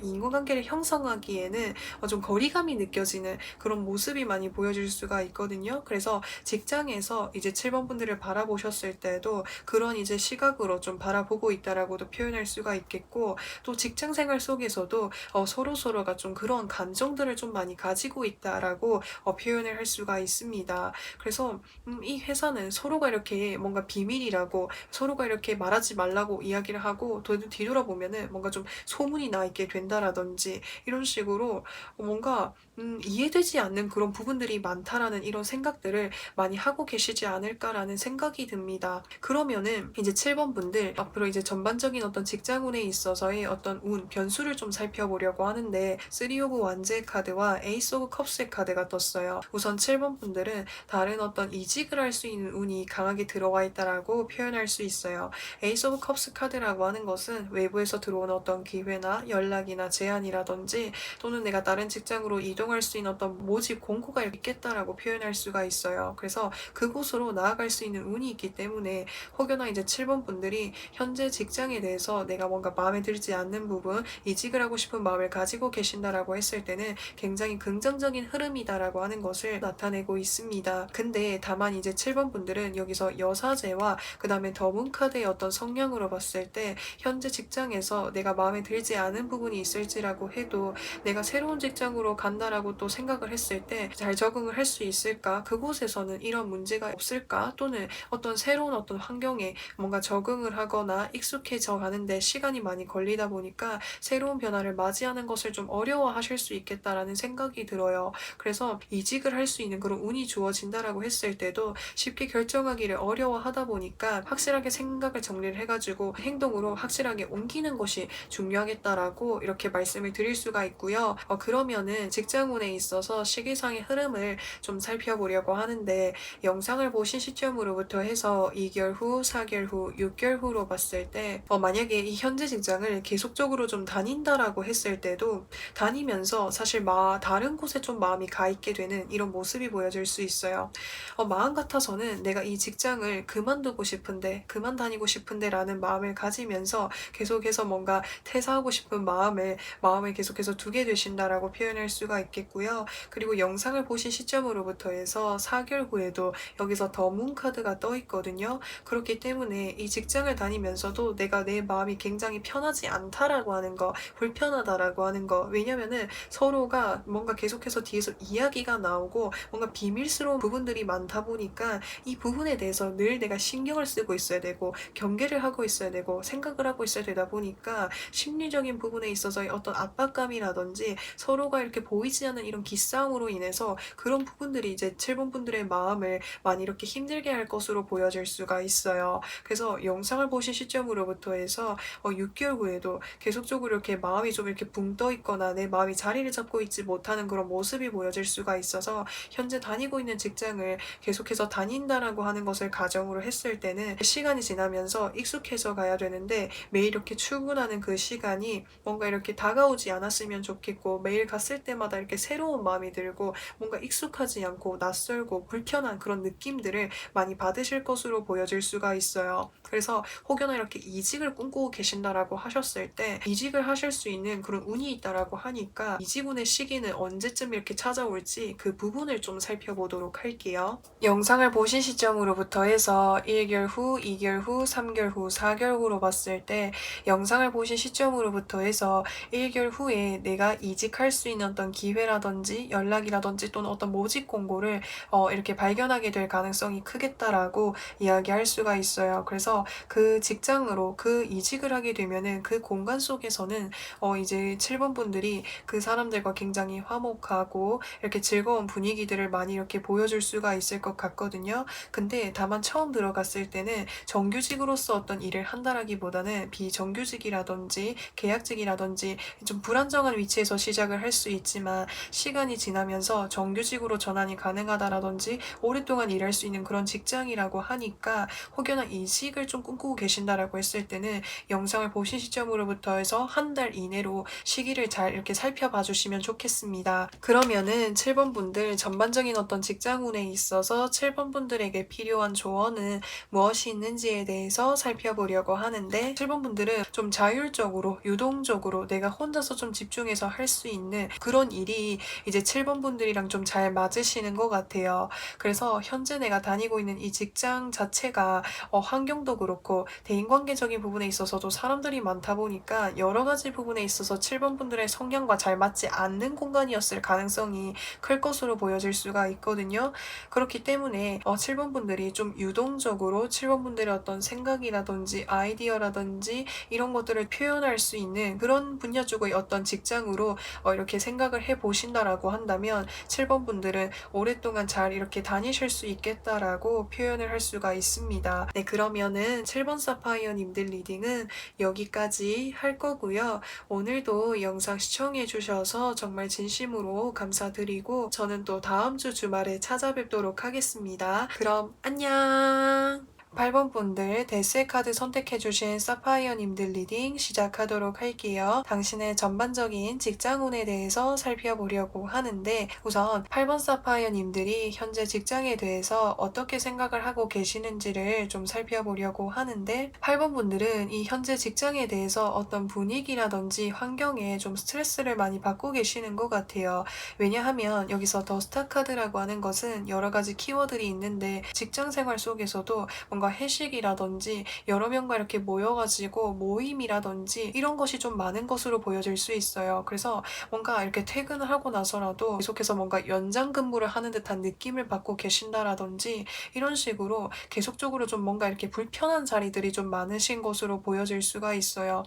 인간관계를 형성하기에는 좀 거리감이 느껴지는 그런 모습이 많이 보여질 수가 있거든요. 그래서 직장에서 이제 7번 분들을 바라보셨을 때도 그런 이제 시각으로 좀 바라보고 있다라고도 표현할 수가 있겠고 또 직장 생활 속에서도 서로서로가 좀 그런 감정들을 좀 많이 가지고 있다라고 표현을 할 수가 있습니다. 그래서 이 회사는 서로가 이렇게 뭔가 비밀이라고 서로가 이렇게 말하지 말라고 이야기를 하고 뒤돌아보면은 뭔가 좀 소문이 나 있게 된다라든지 이런 식으로 뭔가 이해되지 않는 그런 부분들이 많다라는 이런 생각들을 많이 하고 계시지 않을까라는 생각이 듭니다. 그러면은 이제 7번 분들 앞으로 이제 전반적인 어떤 직장운에 있어서의 어떤 변수를 좀 살펴보려고 하는데 3 오브 완제 카드와 에이스 오브 컵스의 카드가 떴어요. 우선 7번 분들은 다른 어떤 이직을 할 수 있는 운이 강하게 들어와 있다라고 표현할 수 있어요. 에이스 오브 컵스 카드라고 하는 것은 외부에서 들어오는 어떤 기회나 연락이나 제안이라든지 또는 내가 다른 직장으로 이동할 수 있는 어떤 모집 공고가 있겠다라고 표현할 수가 있어요. 그래서 그곳으로 나아갈 수 있는 운이 있기 때문에 혹여나 이제 7번 분들이 현재 직장에 대해서 내가 뭔가 마음에 들지 않는 부분, 이직을 하고 싶은 마음을 가지고 계신다라고 했을 때는 굉장히 긍정적인 흐름이다라고 하는 것을 나타내고 있습니다. 근데 다만 이제 7번 분들은 여기서 여사제와 그 다음에 더문 카드의 어떤 성향으로 봤을 때 현재 직장에서 내가 마음에 들지 않은 부분이 있을지라고 해도 내가 새로운 직장으로 간다라고 또 생각을 했을 때 잘 적응을 할 수 있을까? 그곳에서는 이런 문제가 없을까? 또는 어떤 새로운 어떤 환경에 뭔가 적응을 하거나 익숙해져 가는데 시간이 많이 걸리다 보니까 새로운 변화를 맞이하는 것을 좀 어려워하실 수 있겠다라는 생각이 들어요. 그래서 이직을 할 수 있는 그런 운이 주어진다라고 했을 때도 쉽게 결정하기를 어려워하다 보니까 확실하게 생각을 정리를 해가지고 행동으로 확실하게 옮기는 것이 중요하겠다라고 이렇게 말씀을 드릴 수가 있고요. 그러면은 직장운에 있어서 시기상의 흐름을 좀 살펴보려고 하는데 영상을 보신 시점으로부터 해서 2개월 후, 4개월 후, 6개월 후로 봤을 때 만약에 이 현재 직장을 계속적으로 좀 다닌다라고 했을 때도 다니면서 사실 다른 곳에 좀 마음이 가 있게 되는 이런 모습이 보여질 수 있어요. 마음 같아서는 내가 이 직장을 그만두고 싶은데 그만 다니고 싶은데 라는 마음을 가지면서 계속해서 뭔가 퇴사하고 싶은 마음을 계속해서 두게 되신다라고 표현할 수가 있겠고요. 그리고 영상을 보신 시점으로부터 해서 4개월 후에도 여기서 더 문 카드가 떠 있거든요. 그렇기 때문에 이 직장을 다니면서도 내 마음이 굉장히 편하지 않다라고 하는 거, 불편하다라고 하는 거. 왜냐면은 서로가 뭔가 계속해서 뒤에서 이야기가 나오고 뭔가 비밀스러운 부분들이 많다 보니까 이 부분에 대해서 늘 내가 신경을 쓰고 있어야 되고 경계를 하고 있어야 있어야 되고 생각을 하고 있어야 되다 보니까 심리적인 부분에 있어서의 어떤 압박감이라든지 서로가 이렇게 보이지 않는 이런 기싸움으로 인해서 그런 부분들이 이제 7번 분들의 마음을 많이 이렇게 힘들게 할 것으로 보여질 수가 있어요. 그래서 영상을 보신 시점으로부터 해서 6개월 후에도 계속적으로 이렇게 마음이 좀 이렇게 붕 떠 있거나 내 마음이 자리를 잡고 있지 못하는 그런 모습이 보여질 수가 있어서 현재 다니고 있는 직장을 계속해서 다닌다라고 하는 것을 가정으로 했을 때는 시간이 지나면서 익숙해져 가야 되는데 매일 이렇게 출근하는 그 시간이 뭔가 이렇게 다가오지 않았으면 좋겠고 매일 갔을 때마다 이렇게 새로운 마음이 들고 뭔가 익숙하지 않고 낯설고 불편한 그런 느낌들을 많이 받으실 것으로 보여질 수가 있어요. 그래서 혹여나 이렇게 이직을 꿈꾸고 계신다라고 하셨을 때 이직을 하실 수 있는 그런 운이 있다라고 하니까 이직운의 시기는 언제쯤 이렇게 찾아올지 그 부분을 좀 살펴보도록 할게요. 영상을 보신 시점으로부터 해서 1개월 후, 2개월 후, 3개월 후, 4개월 후로 봤을 때 영상을 보신 시점으로부터 해서 1개월 후에 내가 이직할 수 있는 어떤 기회라든지 연락이라든지 또는 어떤 모집 공고를 이렇게 발견하게 될 가능성이 크겠다라고 이야기할 수가 있어요. 그래서 그 직장으로 그 이직을 하게 되면은 그 공간 속에서는 이제 7번 분들이 그 사람들과 굉장히 화목하고 이렇게 즐거운 분위기들을 많이 이렇게 보여줄 수가 있을 것 같거든요. 근데 다만 처음 들어갔을 때는 정규직으로서 어떤 일을 한다라기보다는 비정규직이라든지 계약직이라든지 좀 불안정한 위치에서 시작을 할 수 있지만 시간이 지나면서 정규직으로 전환이 가능하다라든지 오랫동안 일할 수 있는 그런 직장이라고 하니까 혹여나 이직을 좀 꿈꾸고 계신다라고 했을 때는 영상을 보신 시점으로부터 해서 한 달 이내로 시기를 잘 이렇게 살펴봐 주시면 좋겠습니다. 그러면은 7번 분들 전반적인 어떤 직장운에 있어서 7번 분들에게 필요한 조언은 무엇이 있는지에 대해서 살펴보려고 하는데 7번 분들은 좀 자율적으로 유동적으로 내가 혼자서 좀 집중해서 할 수 있는 그런 일이 이제 7번 분들이랑 좀 잘 맞으시는 것 같아요. 그래서 현재 내가 다니고 있는 이 직장 자체가 환경도 그렇고 대인관계적인 부분에 있어서도 사람들이 많다 보니까 여러 가지 부분에 있어서 7번 분들의 성향과 잘 맞지 않는 공간이었을 가능성이 클 것으로 보여질 수가 있거든요. 그렇기 때문에 7번 분들이 좀 유동적으로 7번 분들의 어떤 생각이라든지 아이디어라든지 이런 것들을 표현할 수 있는 그런 분야 쪽의 어떤 직장으로 이렇게 생각을 해 보신다라고 한다면 7번 분들은 오랫동안 잘 이렇게 다니실 수 있겠다라고 표현을 할 수가 있습니다. 네, 그러면은 7번 사파이어님들 리딩은 여기까지 할 거고요. 오늘도 영상 시청해 주셔서 정말 진심으로 감사드리고 저는 또 다음 주 주말에 찾아뵙도록 하겠습니다. 그럼 안녕! 8번 분들 데스의 카드 선택해주신 사파이어님들 리딩 시작하도록 할게요. 당신의 전반적인 직장운에 대해서 살펴보려고 하는데 우선 8번 사파이어님들이 현재 직장에 대해서 어떻게 생각을 하고 계시는지를 좀 살펴보려고 하는데 8번 분들은 이 현재 직장에 대해서 어떤 분위기라든지 환경에 좀 스트레스를 많이 받고 계시는 것 같아요. 왜냐하면 여기서 더 스타 카드라고 하는 것은 여러 가지 키워드들이 있는데 직장 생활 속에서도 뭔가 회식이라든지 여러 명과 이렇게 모여가지고 모임이라든지 이런 것이 좀 많은 것으로 보여질 수 있어요. 그래서 뭔가 이렇게 퇴근을 하고 나서라도 계속해서 뭔가 연장 근무를 하는 듯한 느낌을 받고 계신다라든지 이런 식으로 계속적으로 좀 뭔가 이렇게 불편한 자리들이 좀 많으신 것으로 보여질 수가 있어요.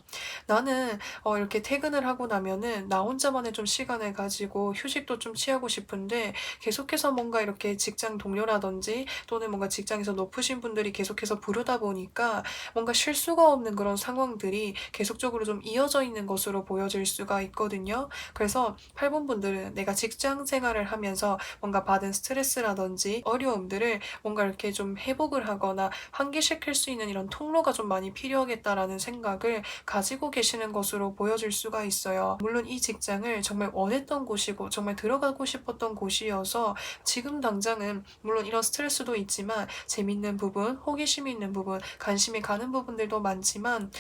나는 이렇게 퇴근을 하고 나면은 나 혼자만의 좀 시간을 가지고 휴식도 좀 취하고 싶은데 계속해서 뭔가 이렇게 직장 동료라든지 또는 뭔가 직장에서 높으신 분들이 계속해서 부르다 보니까 뭔가 쉴 수가 없는 그런 상황들이 계속적으로 좀 이어져 있는 것으로 보여질 수가 있거든요. 그래서 8번 분들은 내가 직장 생활을 하면서 뭔가 받은 스트레스라든지 어려움들을 뭔가 이렇게 좀 회복을 하거나 환기시킬 수 있는 이런 통로가 좀 많이 필요하겠다라는 생각을 가지고 계시는 것으로 보여질 수가 있어요. 물론 이 직장을 정말 원했던 곳이고 정말 들어가고 싶었던 곳이어서 지금 당장은 물론 이런 스트레스도 있지만 재밌는 부분, 호기심이 있는 부분, 관심이 가는 부분들도 많지만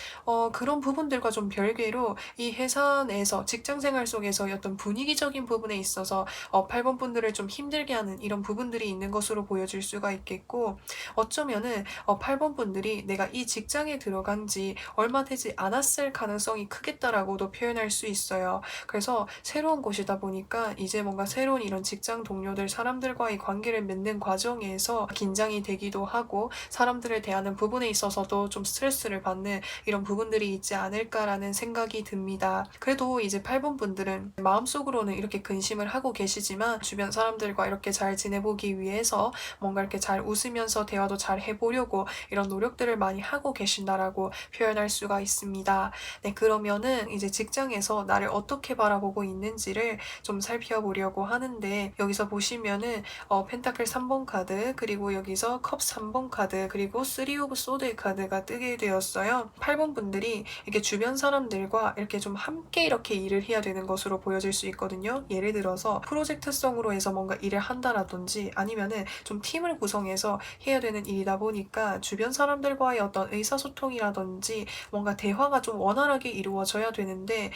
그런 부분들과 좀 별개로 이 회사 내에서 직장 생활 속에서의 어떤 분위기적인 부분에 있어서 8번 분들을 좀 힘들게 하는 이런 부분들이 있는 것으로 보여질 수가 있겠고 어쩌면은 8번 분들이 내가 이 직장에 들어간 지 얼마 되지 않았을 가능성이 크겠다라고도 표현할 수 있어요. 그래서 새로운 곳이다 보니까 이제 뭔가 새로운 이런 직장 동료들 사람들과의 관계를 맺는 과정에서 긴장이 되기도 하고 사람들을 대하는 부분에 있어서도 좀 스트레스를 받는 이런 부분들이 있지 않을까라는 생각이 듭니다. 그래도 이제 8번 분들은 마음속으로는 이렇게 근심을 하고 계시지만 주변 사람들과 이렇게 잘 지내보기 위해서 뭔가 이렇게 잘 웃으면서 대화도 잘 해보려고 이런 노력들을 많이 하고 계신다라고 표현할 수가 있습니다. 네, 그러면은 이제 직장에서 나를 어떻게 바라보고 있는지를 좀 살펴보려고 하는데, 여기서 보시면은 펜타클 3번 카드, 그리고 여기서 컵 3번 카드, 그리고 3 오브 소드의 카드가 뜨게 되었어요. 8번 분들이 이렇게 주변 사람들과 이렇게 좀 함께 이렇게 일을 해야 되는 것으로 보여질 수 있거든요. 예를 들어서 프로젝트성으로 해서 뭔가 일을 한다라든지 아니면은 좀 팀을 구성해서 해야 되는 일이다 보니까 주변 사람들과의 어떤 의사소통이라든지 뭔가 대화가 좀 원활하게 이루어져야 되는데,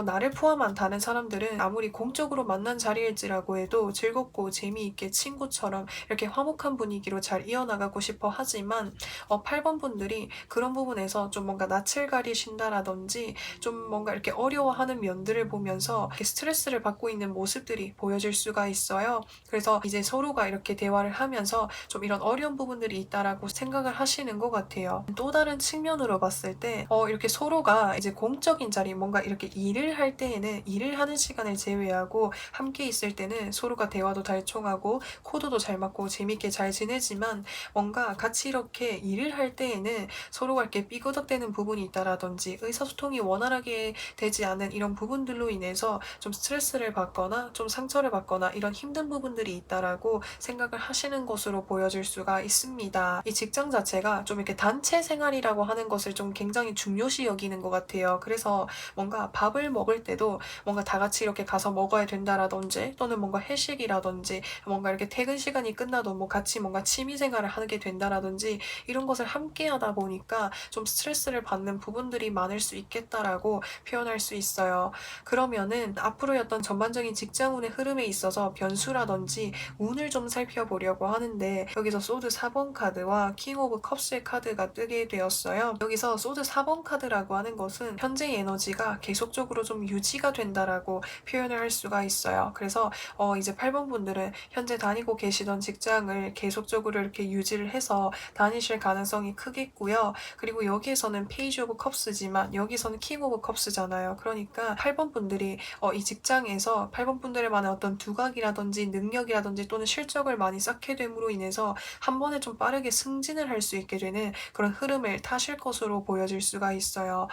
나를 포함한 다른 사람들은 아무리 공적으로 만난 자리일지라고 해도 즐겁고 재미있게 친구처럼 이렇게 화목한 분위기로 잘 이어나가고 싶어 하지만 8번 분들이 그런 부분에서 좀 뭔가 낯을 가리신다라든지 좀 뭔가 이렇게 어려워하는 면들을 보면서 이렇게 스트레스를 받고 있는 모습들이 보여질 수가 있어요. 그래서 이제 서로가 이렇게 대화를 하면서 좀 이런 어려운 부분들이 있다라고 생각을 하시는 것 같아요. 또 다른 측면으로 봤을 때 이렇게 서로가 이제 공적인 자리, 뭔가 이렇게 일을 할 때에는 일을 하는 시간을 제외하고 함께 있을 때는 서로가 대화도 잘 통하고 코드도 잘 맞고 재밌게 잘 지내지만, 뭔가 같이 이렇게 일을 할 때에는 서로가 이렇게 삐거덕대는 부분이 있다라든지 의사소통이 원활하게 되지 않은 이런 부분들로 인해서 좀 스트레스를 받거나 좀 상처를 받거나 이런 힘든 부분들이 있다라고 생각을 하시는 것으로 보여질 수가 있습니다. 이 직장 자체가 좀 이렇게 단체 생활이라고 하는 것을 좀 굉장히 중요시 여기는 것 같아요. 그래서 뭔가 밥을 먹을 때도 뭔가 다 같이 이렇게 가서 먹어야 된다라든지, 또는 뭔가 회식이라든지 뭔가 이렇게 퇴근 시간이 끝나도 뭐 같이 뭔가 취미 생활을 하게 된다라든지 이런 것을 함께 하다 보니까 좀 스트레스를 받는 부분들이 많을 수 있겠다라고 표현할 수 있어요. 그러면은 앞으로의 어떤 전반적인 직장운의 흐름에 있어서 변수라든지 운을 좀 살펴보려고 하는데, 여기서 소드 4번 카드와 킹 오브 컵스의 카드가 뜨게 되었어요. 여기서 소드 4번 카드라고 하는 것은 현재의 에너지가 계속적으로 좀 유지가 된다라고 표현을 할 수가 있어요. 그래서 이제 8번 분들은 현재 다니고 계시던 직장을 계속적으로 이렇게 유지를 해서 다니실 가능성이 크겠고요. 그리고 여기에서는 페이지 오브 컵스지만 여기서는 킹 오브 컵스잖아요. 그러니까 8번 분들이 이 직장에서 8번 분들의 만한 어떤 두각이라든지 능력이라든지 또는 실적을 많이 쌓게 됨으로 인해서 한 번에 좀 빠르게 승진을 할 수 있게 되는 그런 흐름을 타실 것으로 보여질 수가 있어요.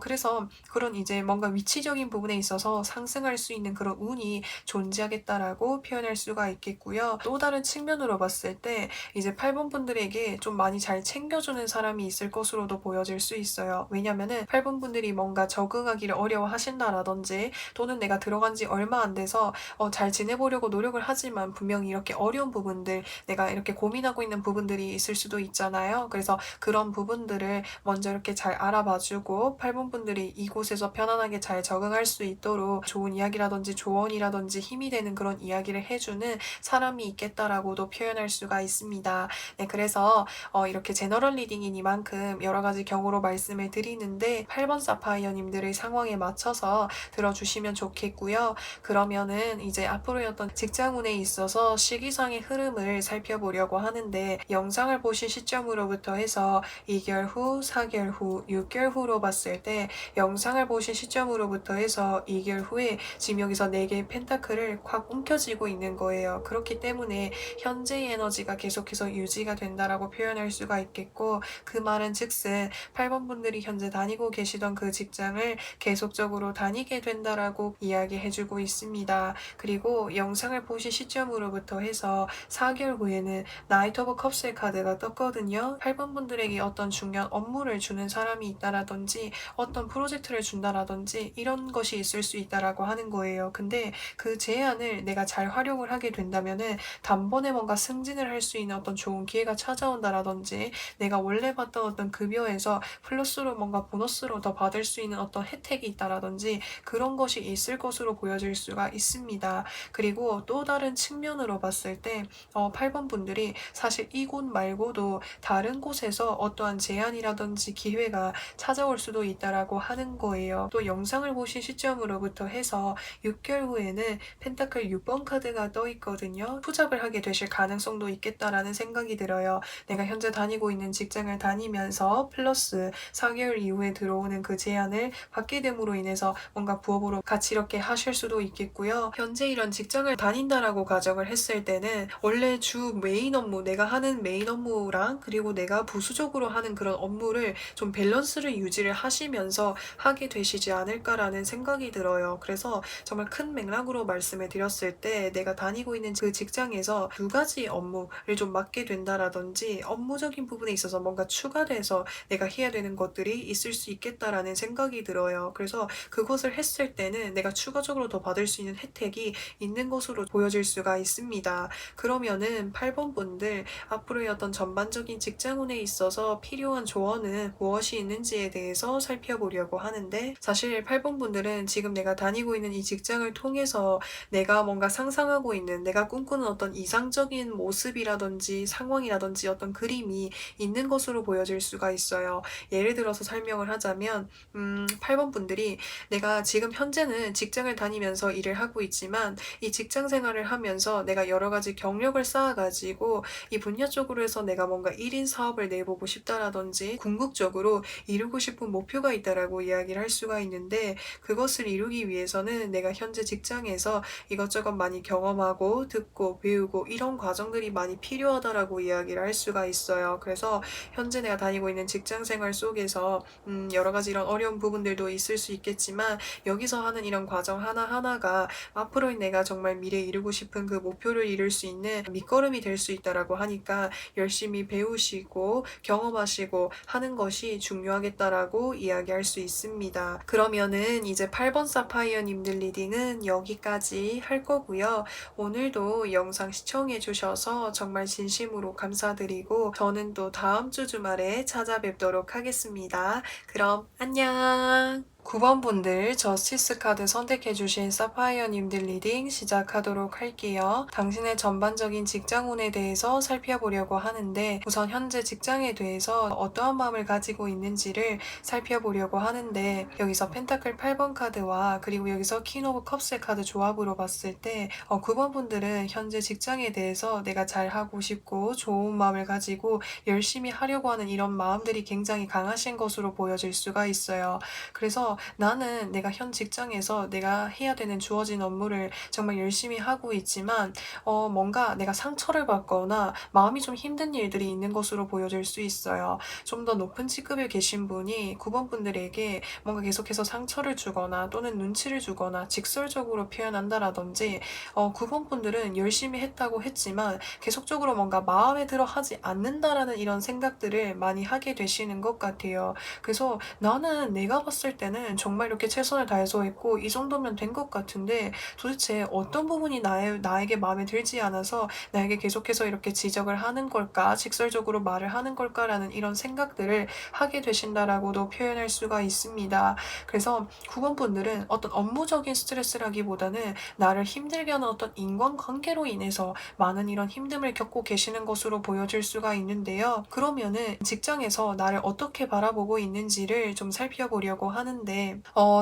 그래서 그런 이제 뭔가 위치적인 부분에 있어서 상승할 수 있는 그런 운이 존재하겠다라고 표현할 수가 있겠고요. 또 다른 측면으로 봤을 때 이제 8번 분들에게 좀 많이 잘 챙겨주는 사람이 있을 것으로도 보여질 수 있어요. 왜냐면은 8번 분들이 뭔가 적응하기를 어려워하신다라든지, 또는 내가 들어간 지 얼마 안 돼서 잘 지내보려고 노력을 하지만 분명히 이렇게 어려운 부분들, 내가 이렇게 고민하고 있는 부분들이 있을 수도 있잖아요. 그래서 그런 부분들을 먼저 이렇게 잘 알아봐주고 8번 분들이 이곳에서 편안하게 잘 적응할 수 있도록 좋은 이야기라든지 조언이라든지 힘이 되는 그런 이야기를 해주는 사람이 있겠다라고도 표현할 수가 있습니다. 네, 그래서 이렇게 제너럴 리딩이니만큼 여러 가지 경우로 말씀을 드리는데 8번 사파이어님들의 상황에 맞춰서 들어주시면 좋겠고요. 그러면은 이제 앞으로의 어떤 직장운에 있어서 시기상의 흐름을 살펴보려고 하는데, 영상을 보신 시점으로부터 해서 2개월 후, 4개월 후, 6개월 후로 봤을 때 영상을 보신 시점으로부터 해서 2개월 후에 지금 여기서 4개의 펜타클을 확 움켜쥐고 있는 거예요. 그렇기 때문에 현재의 에너지가 계속해서 유지가 된다라고 표현할 수가 있겠고, 그 말은 즉슨 8번 분들이 현재 다니고 계시던 그 직장을 계속적으로 다니게 된다라고 이야기해주고 있습니다. 그리고 영상을 보신 시점으로부터 해서 4개월 후에는 나이트 오브 컵스의 카드가 떴거든요. 8번 분들에게 어떤 중요한 업무를 주는 사람이 있다라든지 어떤 프로젝트를 준다라든지 이런 것이 있을 수 있다라고 하는 거예요. 근데 그 제안을 내가 잘 활용을 하게 된다면은 단번에 뭔가 승진을 할 수 있는 어떤 좋은 기회가 찾아온다라든지, 내가 원래 받던 어떤 급여에서 플러스로 뭔가 보너스로 더 받을 수 있는 어떤 혜택이 있다라든지 그런 것이 있을 것으로 보여질 수가 있습니다. 그리고 또 다른 측면으로 봤을 때 8번 분들이 사실 이곳 말고도 다른 곳에서 어떠한 제안이라든지 기회가 찾아올 수도 있다라고 하는 거예요. 또 영상을 보신 시점으로부터 해서 6개월 후에는 펜타클 6번 카드가 떠 있거든요. 투잡을 하게 되실 가능성도 있겠다라는 생각이 들어요. 내가 현재 다니고 있는 직장을 다니면서 플러스 4개월 이후에 들어오는 그 제안을 받게 됨으로 인해서 뭔가 부업으로 같이 이렇게 하실 수도 있겠고요. 현재 이런 직장을 다닌다라고 가정을 했을 때는 원래 주 메인 업무, 내가 하는 메인 업무랑 그리고 내가 부수적으로 하는 그런 업무를 좀 밸런스를 유지를 하시면서 하게 되시지 않을까라는 생각이 들어요. 그래서 정말 큰 맥락으로 말씀을 드렸을 때 내가 다니고 있는 그 직장에서 두 가지 업무를 좀 맡게 된다라든지 업무적인 부분에 있어서 뭔가 추가돼서 내가 해야 되는 것들이 있을 수 있겠다라는 생각이 들어요. 그래서 그것을 했을 때는 내가 추가적으로 더 받을 수 있는 혜택이 있는 것으로 보여질 수가 있습니다. 그러면은 8번 분들 앞으로의 어떤 전반적인 직장운에 있어서 필요한 조언은 무엇이 있는지에 대해서 살펴보려고 하는데, 사실 8번 분들은 지금 내가 다니고 있는 이 직장을 통해서 내가 뭔가 상상하고 있는, 내가 꿈꾸는 어떤 이상적인 모습이라든지 상황이라든지 어떤 그림이 있는 것으로 보여질 수가 있어요. 예를 들어서 설명을 하자면 8번 분들이 내가 지금 현재는 직장을 다니면서 일을 하고 있지만 이 직장 생활을 하면서 내가 여러 가지 경력을 쌓아가지고 이 분야 쪽으로 해서 내가 뭔가 1인 사업을 내보고 싶다라든지 궁극적으로 이루고 싶은 목표가 있다라고 이야기를 할 수가 있는데, 그것을 이루기 위해서는 내가 현재 직장에서 이것저것 많이 경험하고 듣고 배우고 이런 과정들이 많이 필요하다라고 이야기를 할 수가 있어요. 그래서 현재 내가 다니고 있는 직장 생활 속에서 여러 가지 이런 어려운 부분들도 있을 수 있겠지만 여기서 하는 이런 과정 하나하나가 앞으로 내가 정말 미래에 이루고 싶은 그 목표를 이룰 수 있는 밑거름이 될 수 있다라고 하니까 열심히 배우시고 경험하시고 하는 것이 중요하겠다라고 이야기할 수 있습니다. 그러면은 이제 8번 사파이어님들 리딩은 여기까지 할 거고요. 오늘도 영상 시청해 주셔서 정말 진심으로 감사드리고 저는 또 다음 주 주말에 찾아뵙도록 하겠습니다. 그럼 안녕! 9번 분들 저스티스 카드 선택해주신 사파이어님들 리딩 시작하도록 할게요. 당신의 전반적인 직장운에 대해서 살펴보려고 하는데, 우선 현재 직장에 대해서 어떠한 마음을 가지고 있는지를 살펴보려고 하는데, 여기서 펜타클 8번 카드와 그리고 여기서 퀸 오브 컵스의 카드 조합으로 봤을 때 9번 분들은 현재 직장에 대해서 내가 잘하고 싶고 좋은 마음을 가지고 열심히 하려고 하는 이런 마음들이 굉장히 강하신 것으로 보여질 수가 있어요. 그래서 나는 내가 현 직장에서 내가 해야 되는 주어진 업무를 정말 열심히 하고 있지만 뭔가 내가 상처를 받거나 마음이 좀 힘든 일들이 있는 것으로 보여질 수 있어요. 좀 더 높은 직급에 계신 분이 9번 분들에게 뭔가 계속해서 상처를 주거나 또는 눈치를 주거나 직설적으로 표현한다라든지 9번 분들은 열심히 했다고 했지만 계속적으로 뭔가 마음에 들어 하지 않는다라는 이런 생각들을 많이 하게 되시는 것 같아요. 그래서 나는 내가 봤을 때는 정말 이렇게 최선을 다해서 했고 이 정도면 된 것 같은데 도대체 어떤 부분이 나에게 마음에 들지 않아서 나에게 계속해서 이렇게 지적을 하는 걸까? 직설적으로 말을 하는 걸까라는 이런 생각들을 하게 되신다라고도 표현할 수가 있습니다. 그래서 9번 분들은 어떤 업무적인 스트레스라기보다는 나를 힘들게 하는 어떤 인간관계로 인해서 많은 이런 힘듦을 겪고 계시는 것으로 보여질 수가 있는데요. 그러면은 직장에서 나를 어떻게 바라보고 있는지를 좀 살펴보려고 하는데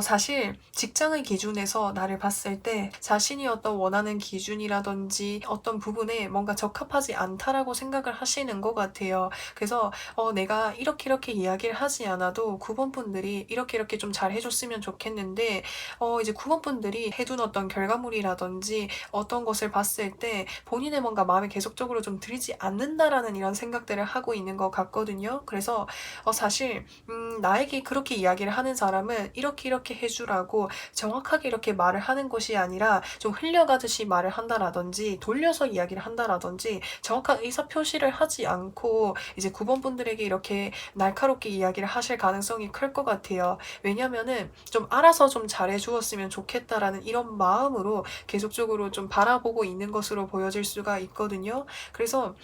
사실 직장의 기준에서 나를 봤을 때 자신이 어떤 원하는 기준이라든지 어떤 부분에 뭔가 적합하지 않다라고 생각을 하시는 것 같아요. 그래서 내가 이렇게 이야기를 하지 않아도 9번 분들이 이렇게 좀 잘 해줬으면 좋겠는데 이제 9번 분들이 해둔 어떤 결과물이라든지 어떤 것을 봤을 때 본인의 뭔가 마음에 계속적으로 좀 들지 않는다라는 이런 생각들을 하고 있는 것 같거든요. 그래서 사실 나에게 그렇게 이야기를 하는 사람은 이렇게 해주라고 정확하게 이렇게 말을 하는 것이 아니라 좀 흘려가듯이 말을 한다라든지 돌려서 이야기를 한다라든지 정확한 의사표시를 하지 않고 이제 9번 분들에게 이렇게 날카롭게 이야기를 하실 가능성이 클 것 같아요. 왜냐면은 좀 알아서 좀 잘해주었으면 좋겠다라는 이런 마음으로 계속적으로 좀 바라보고 있는 것으로 보여질 수가 있거든요. 그래서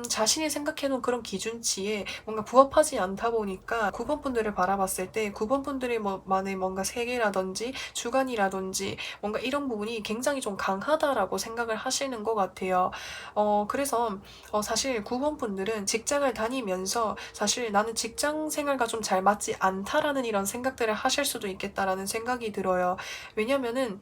자신이 생각해놓은 그런 기준치에 뭔가 부합하지 않다 보니까 9번 분들을 바라봤을 때 9번 분들의 나만의 뭔가 세계라든지 주관이라든지 뭔가 이런 부분이 굉장히 좀 강하다라고 생각을 하시는 것 같아요. 그래서 사실 9번 분들은 직장을 다니면서 사실 '나는 직장 생활과 좀 잘 맞지 않다.'라는 이런 생각들을 하실 수도 있겠다라는 생각이 들어요. 왜냐면은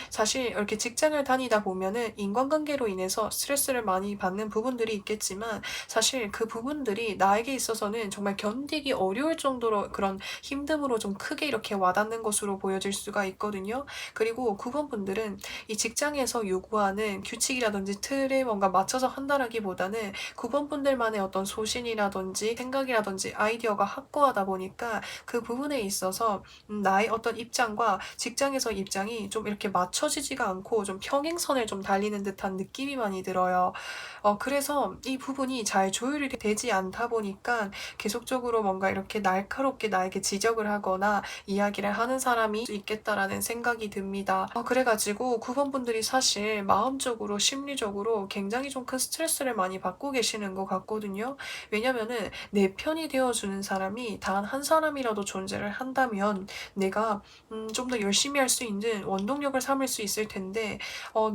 사실 이렇게 직장을 다니다 보면은 인간관계로 인해서 스트레스를 많이 받는 부분들이 있겠지만 사실 그 부분들이 나에게 있어서는 정말 견디기 어려울 정도로 그런 힘듦으로 좀 크게 이렇게 와닿는 것으로 보여질 수가 있거든요. 그리고 9번 분들은 이 직장에서 요구하는 규칙이라든지 틀에 뭔가 맞춰서 한다라기보다는 9번 분들만의 어떤 소신이라든지 생각이라든지 아이디어가 확고하다 보니까 그 부분에 있어서 나의 어떤 입장과 직장에서 입장이 좀 이렇게 맞춰지지가 않고 좀 평행선을 좀 달리는 듯한 느낌이 많이 들어요. 그래서 이 부분이 잘 조율이 되지 않다 보니까 계속적으로 뭔가 이렇게 날카롭게 나에게 지적을 하거나 이야기를 하는 사람이 있겠다라는 생각이 듭니다. 그래 가지고 9번 분들이 사실 마음적으로 심리적으로 굉장히 좀 큰 스트레스를 많이 받고 계시는 것 같거든요. 왜냐면은 내 편이 되어 주는 사람이 단 한 사람이라도 존재를 한다면 내가 좀 더 열심히 할 수 있는 원동력을 삼을 수 있을 텐데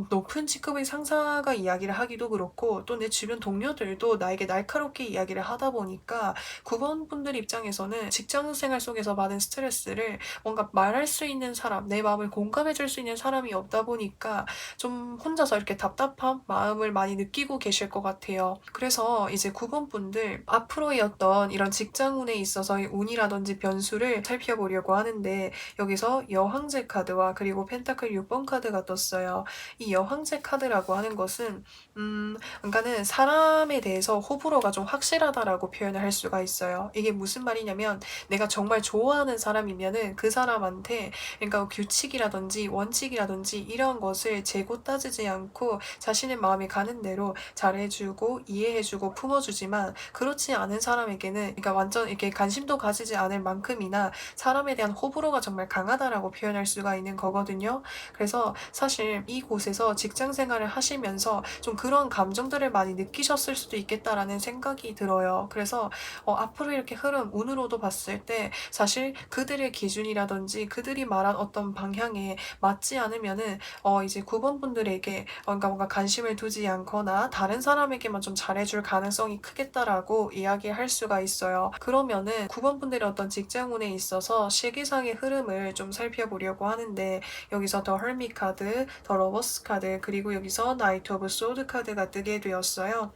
높은 직급의 상사가 이야기를 하기도 그렇고 또 내 주변 동료들도 나에게 날카롭게 이야기를 하다 보니까 9번 분들 입장에서는 직장 생활 속에서 받은 스트레스를 뭔가 말할 수 있는 사람, 내 마음을 공감해 줄 수 있는 사람이 없다 보니까 좀 혼자서 이렇게 답답한 마음을 많이 느끼고 계실 것 같아요. 그래서 이제 9번 분들 앞으로의 어떤 이런 직장운에 있어서의 운이라든지 변수를 살펴보려고 하는데 여기서 여황제 카드와 그리고 펜타클 6번 카드가 떴어요. 이 여황제 카드라고 하는 것은 그러니까는 사람에 대해서 호불호가 좀 확실하다라고 표현을 할 수가 있어요. 이게 무슨 말이냐면 내가 정말 좋아하는 사람이면은 그 사람한테 그러니까 규칙이라든지 원칙이라든지 이런 것을 재고 따지지 않고 자신의 마음이 가는 대로 잘해주고 이해해주고 품어주지만 그렇지 않은 사람에게는 그러니까 완전 이렇게 관심도 가지지 않을 만큼이나 사람에 대한 호불호가 정말 강하다라고 표현할 수가 있는 거거든요. 그래서 사실 이곳에서 직장 생활을 하시면서 좀 그런 감정들을 많이 느끼셨을 수도 있겠다라는 생각이 들어요. 그래서 앞으로 이렇게 흐름, 운으로도 봤을 때 사실 그들의 기준이라든지 그들이 말한 어떤 방향에 맞지 않으면은 이제 9번 분들에게 그러니까 뭔가 관심을 두지 않거나 다른 사람에게만 좀 잘해줄 가능성이 크겠다라고 이야기할 수가 있어요. 그러면은 9번 분들의 어떤 직장운에 있어서 시기상의 흐름을 좀 살펴보려고 하는데 여기서 더 헐밋 카드, 더 러버스 카드, 그리고 여기서 나이트 오브 소드 카드가 뜨게 되었어요.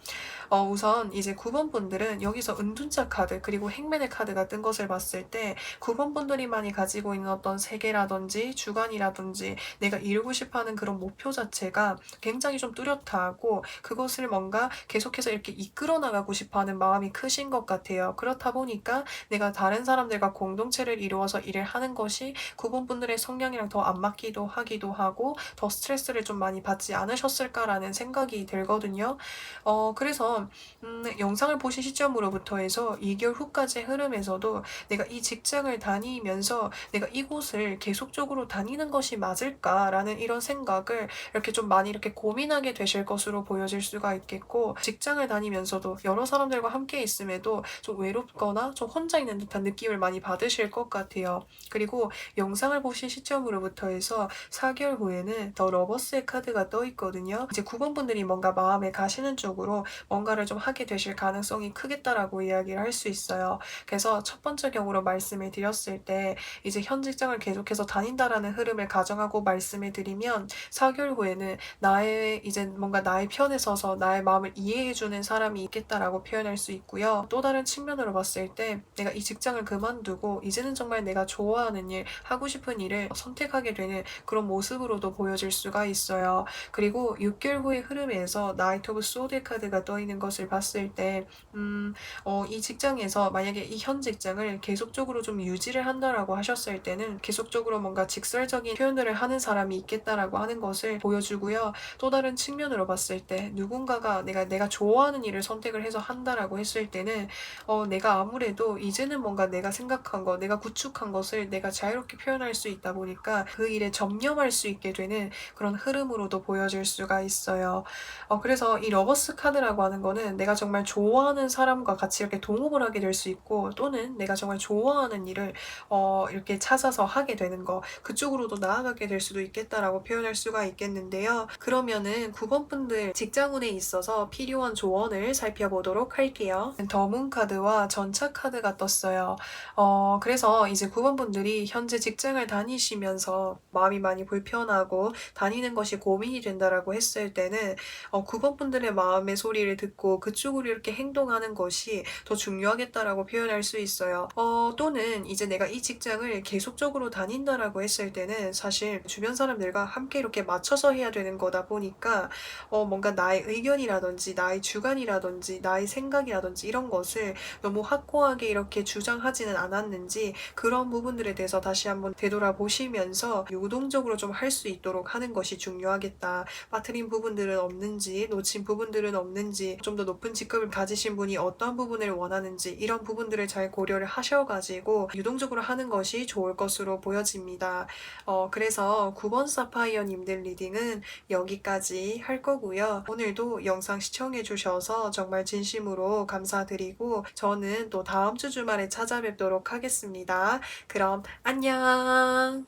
우선 이제 9번 분들은 여기서 은둔자 카드 그리고 행맨의 카드가 뜬 것을 봤을 때 9번 분들이만이 가지고 있는 어떤 세계라든지 주관이라든지 내가 이루고 싶어하는 그런 목표 자체가 굉장히 좀 뚜렷하고 그것을 뭔가 계속해서 이렇게 이끌어 나가고 싶어하는 마음이 크신 것 같아요. 그렇다 보니까 내가 다른 사람들과 공동체를 이루어서 일을 하는 것이 9번 분들의 성향이랑 더 안 맞기도 하기도 하고 더 스트레스를 좀 많이 받지 않으셨을까라는 생각이 들거든요. 그래서 영상을 보신 시점으로부터 해서 2개월 후까지의 흐름에서도 내가 이 직장을 다니면서 내가 이곳을 계속적으로 다니는 것이 맞을까라는 이런 생각을 이렇게 좀 많이 이렇게 고민하게 되실 것으로 보여질 수가 있겠고 직장을 다니면서도 여러 사람들과 함께 있음에도 좀 외롭거나 좀 혼자 있는 듯한 느낌을 많이 받으실 것 같아요. 그리고 영상을 보신 시점으로부터 해서 4개월 후에는 더 러버스의 카드가 떠 있거든요. 이제 9번 분들이 뭔가 마음에 가시는 쪽으로 뭔가를 좀 하게 되실 가능성이 크겠다라고 이야기를 할 수 있어요. 그래서 첫 번째 경우로 말씀을 드렸을 때 이제 현 직장을 계속해서 다닌다라는 흐름을 가정하고 말씀을 드리면 4개월 후에는 나의 이제 뭔가 나의 편에 서서 나의 마음을 이해해주는 사람이 있겠다라고 표현할 수 있고요. 또 다른 측면으로 봤을 때 내가 이 직장을 그만두고 이제는 정말 내가 좋아하는 일, 하고 싶은 일을 선택하게 되는 그런 모습으로도 보여질 수가 있어요. 그리고 6개월 후의 흐름에서 나이트 오브 소드 카드가 떠 있는 것을 봤을 때 이 직장에서 만약에 이 현 직장을 계속적으로 좀 유지를 한다라고 하셨을 때는 계속적으로 뭔가 직설적인 표현들을 하는 사람이 있겠다라고 하는 것을 보여주고요. 또 다른 측면으로 봤을 때 누군가가 내가 좋아하는 일을 선택을 해서 한다라고 했을 때는 내가 아무래도 이제는 뭔가 내가 생각한 거, 내가 구축한 것을 내가 자유롭게 표현할 수 있다 보니까 그 일에 전념할 수 있게 되는 그런 흐름으로도 보여질 수가 있어요. 그래서 이 러버스 카드라고 하는 거는 내가 정말 좋아하는 사람과 같이 이렇게 동업을 하게 될 수 있고 또는 내가 정말 좋아하는 일을 이렇게 찾아서 하게 되는 거, 그쪽으로도 나아가게 될 수도 있겠다라고 표현할 수가 있겠는데요. 그러면은 9번 분들 직장운에 있어서 필요한 조언을 살펴보도록 할게요. 더문 카드와 전차 카드가 떴어요. 그래서 이제 9번 분들이 현재 직장을 다니시면서 마음이 많이 불편하고 다니는 것이 고민이 된다라고 했을 때는 9번 분들의 마음의 소리를 듣고 그쪽으로 이렇게 행동하는 것이 더 중요하겠다라고 표현할 수 있어요. 또는 이제 내가 이 직장을 계속적으로 다닌다라고 했을 때는 사실 주변 사람들과 함께 이렇게 맞춰서 해야 되는 거다 보니까 뭔가 나의 의견이라든지 나의 주관이라든지 나의 생각이라든지 이런 것을 너무 확고하게 이렇게 주장하지는 않았는지 그런 부분들에 대해서 다시 한번 되돌아보시면서 유동적으로 좀 할 수 있도록 하는 것이 중요하겠다. 빠뜨린 부분들은 없는지, 놓친 부분들은 없는지, 좀 더 높은 직급을 가지신 분이 어떤 부분을 원하는지 이런 부분들을 잘 고려를 하셔가지고 유동적으로 하는 것이 좋을 것으로 보여집니다. 그래서 9번 사파이어님들 리딩은 여기까지 할 거고요. 오늘도 영상 시청해 주셔서 정말 진심으로 감사드리고 저는 또 다음 주 주말에 찾아뵙도록 하겠습니다. 그럼 안녕!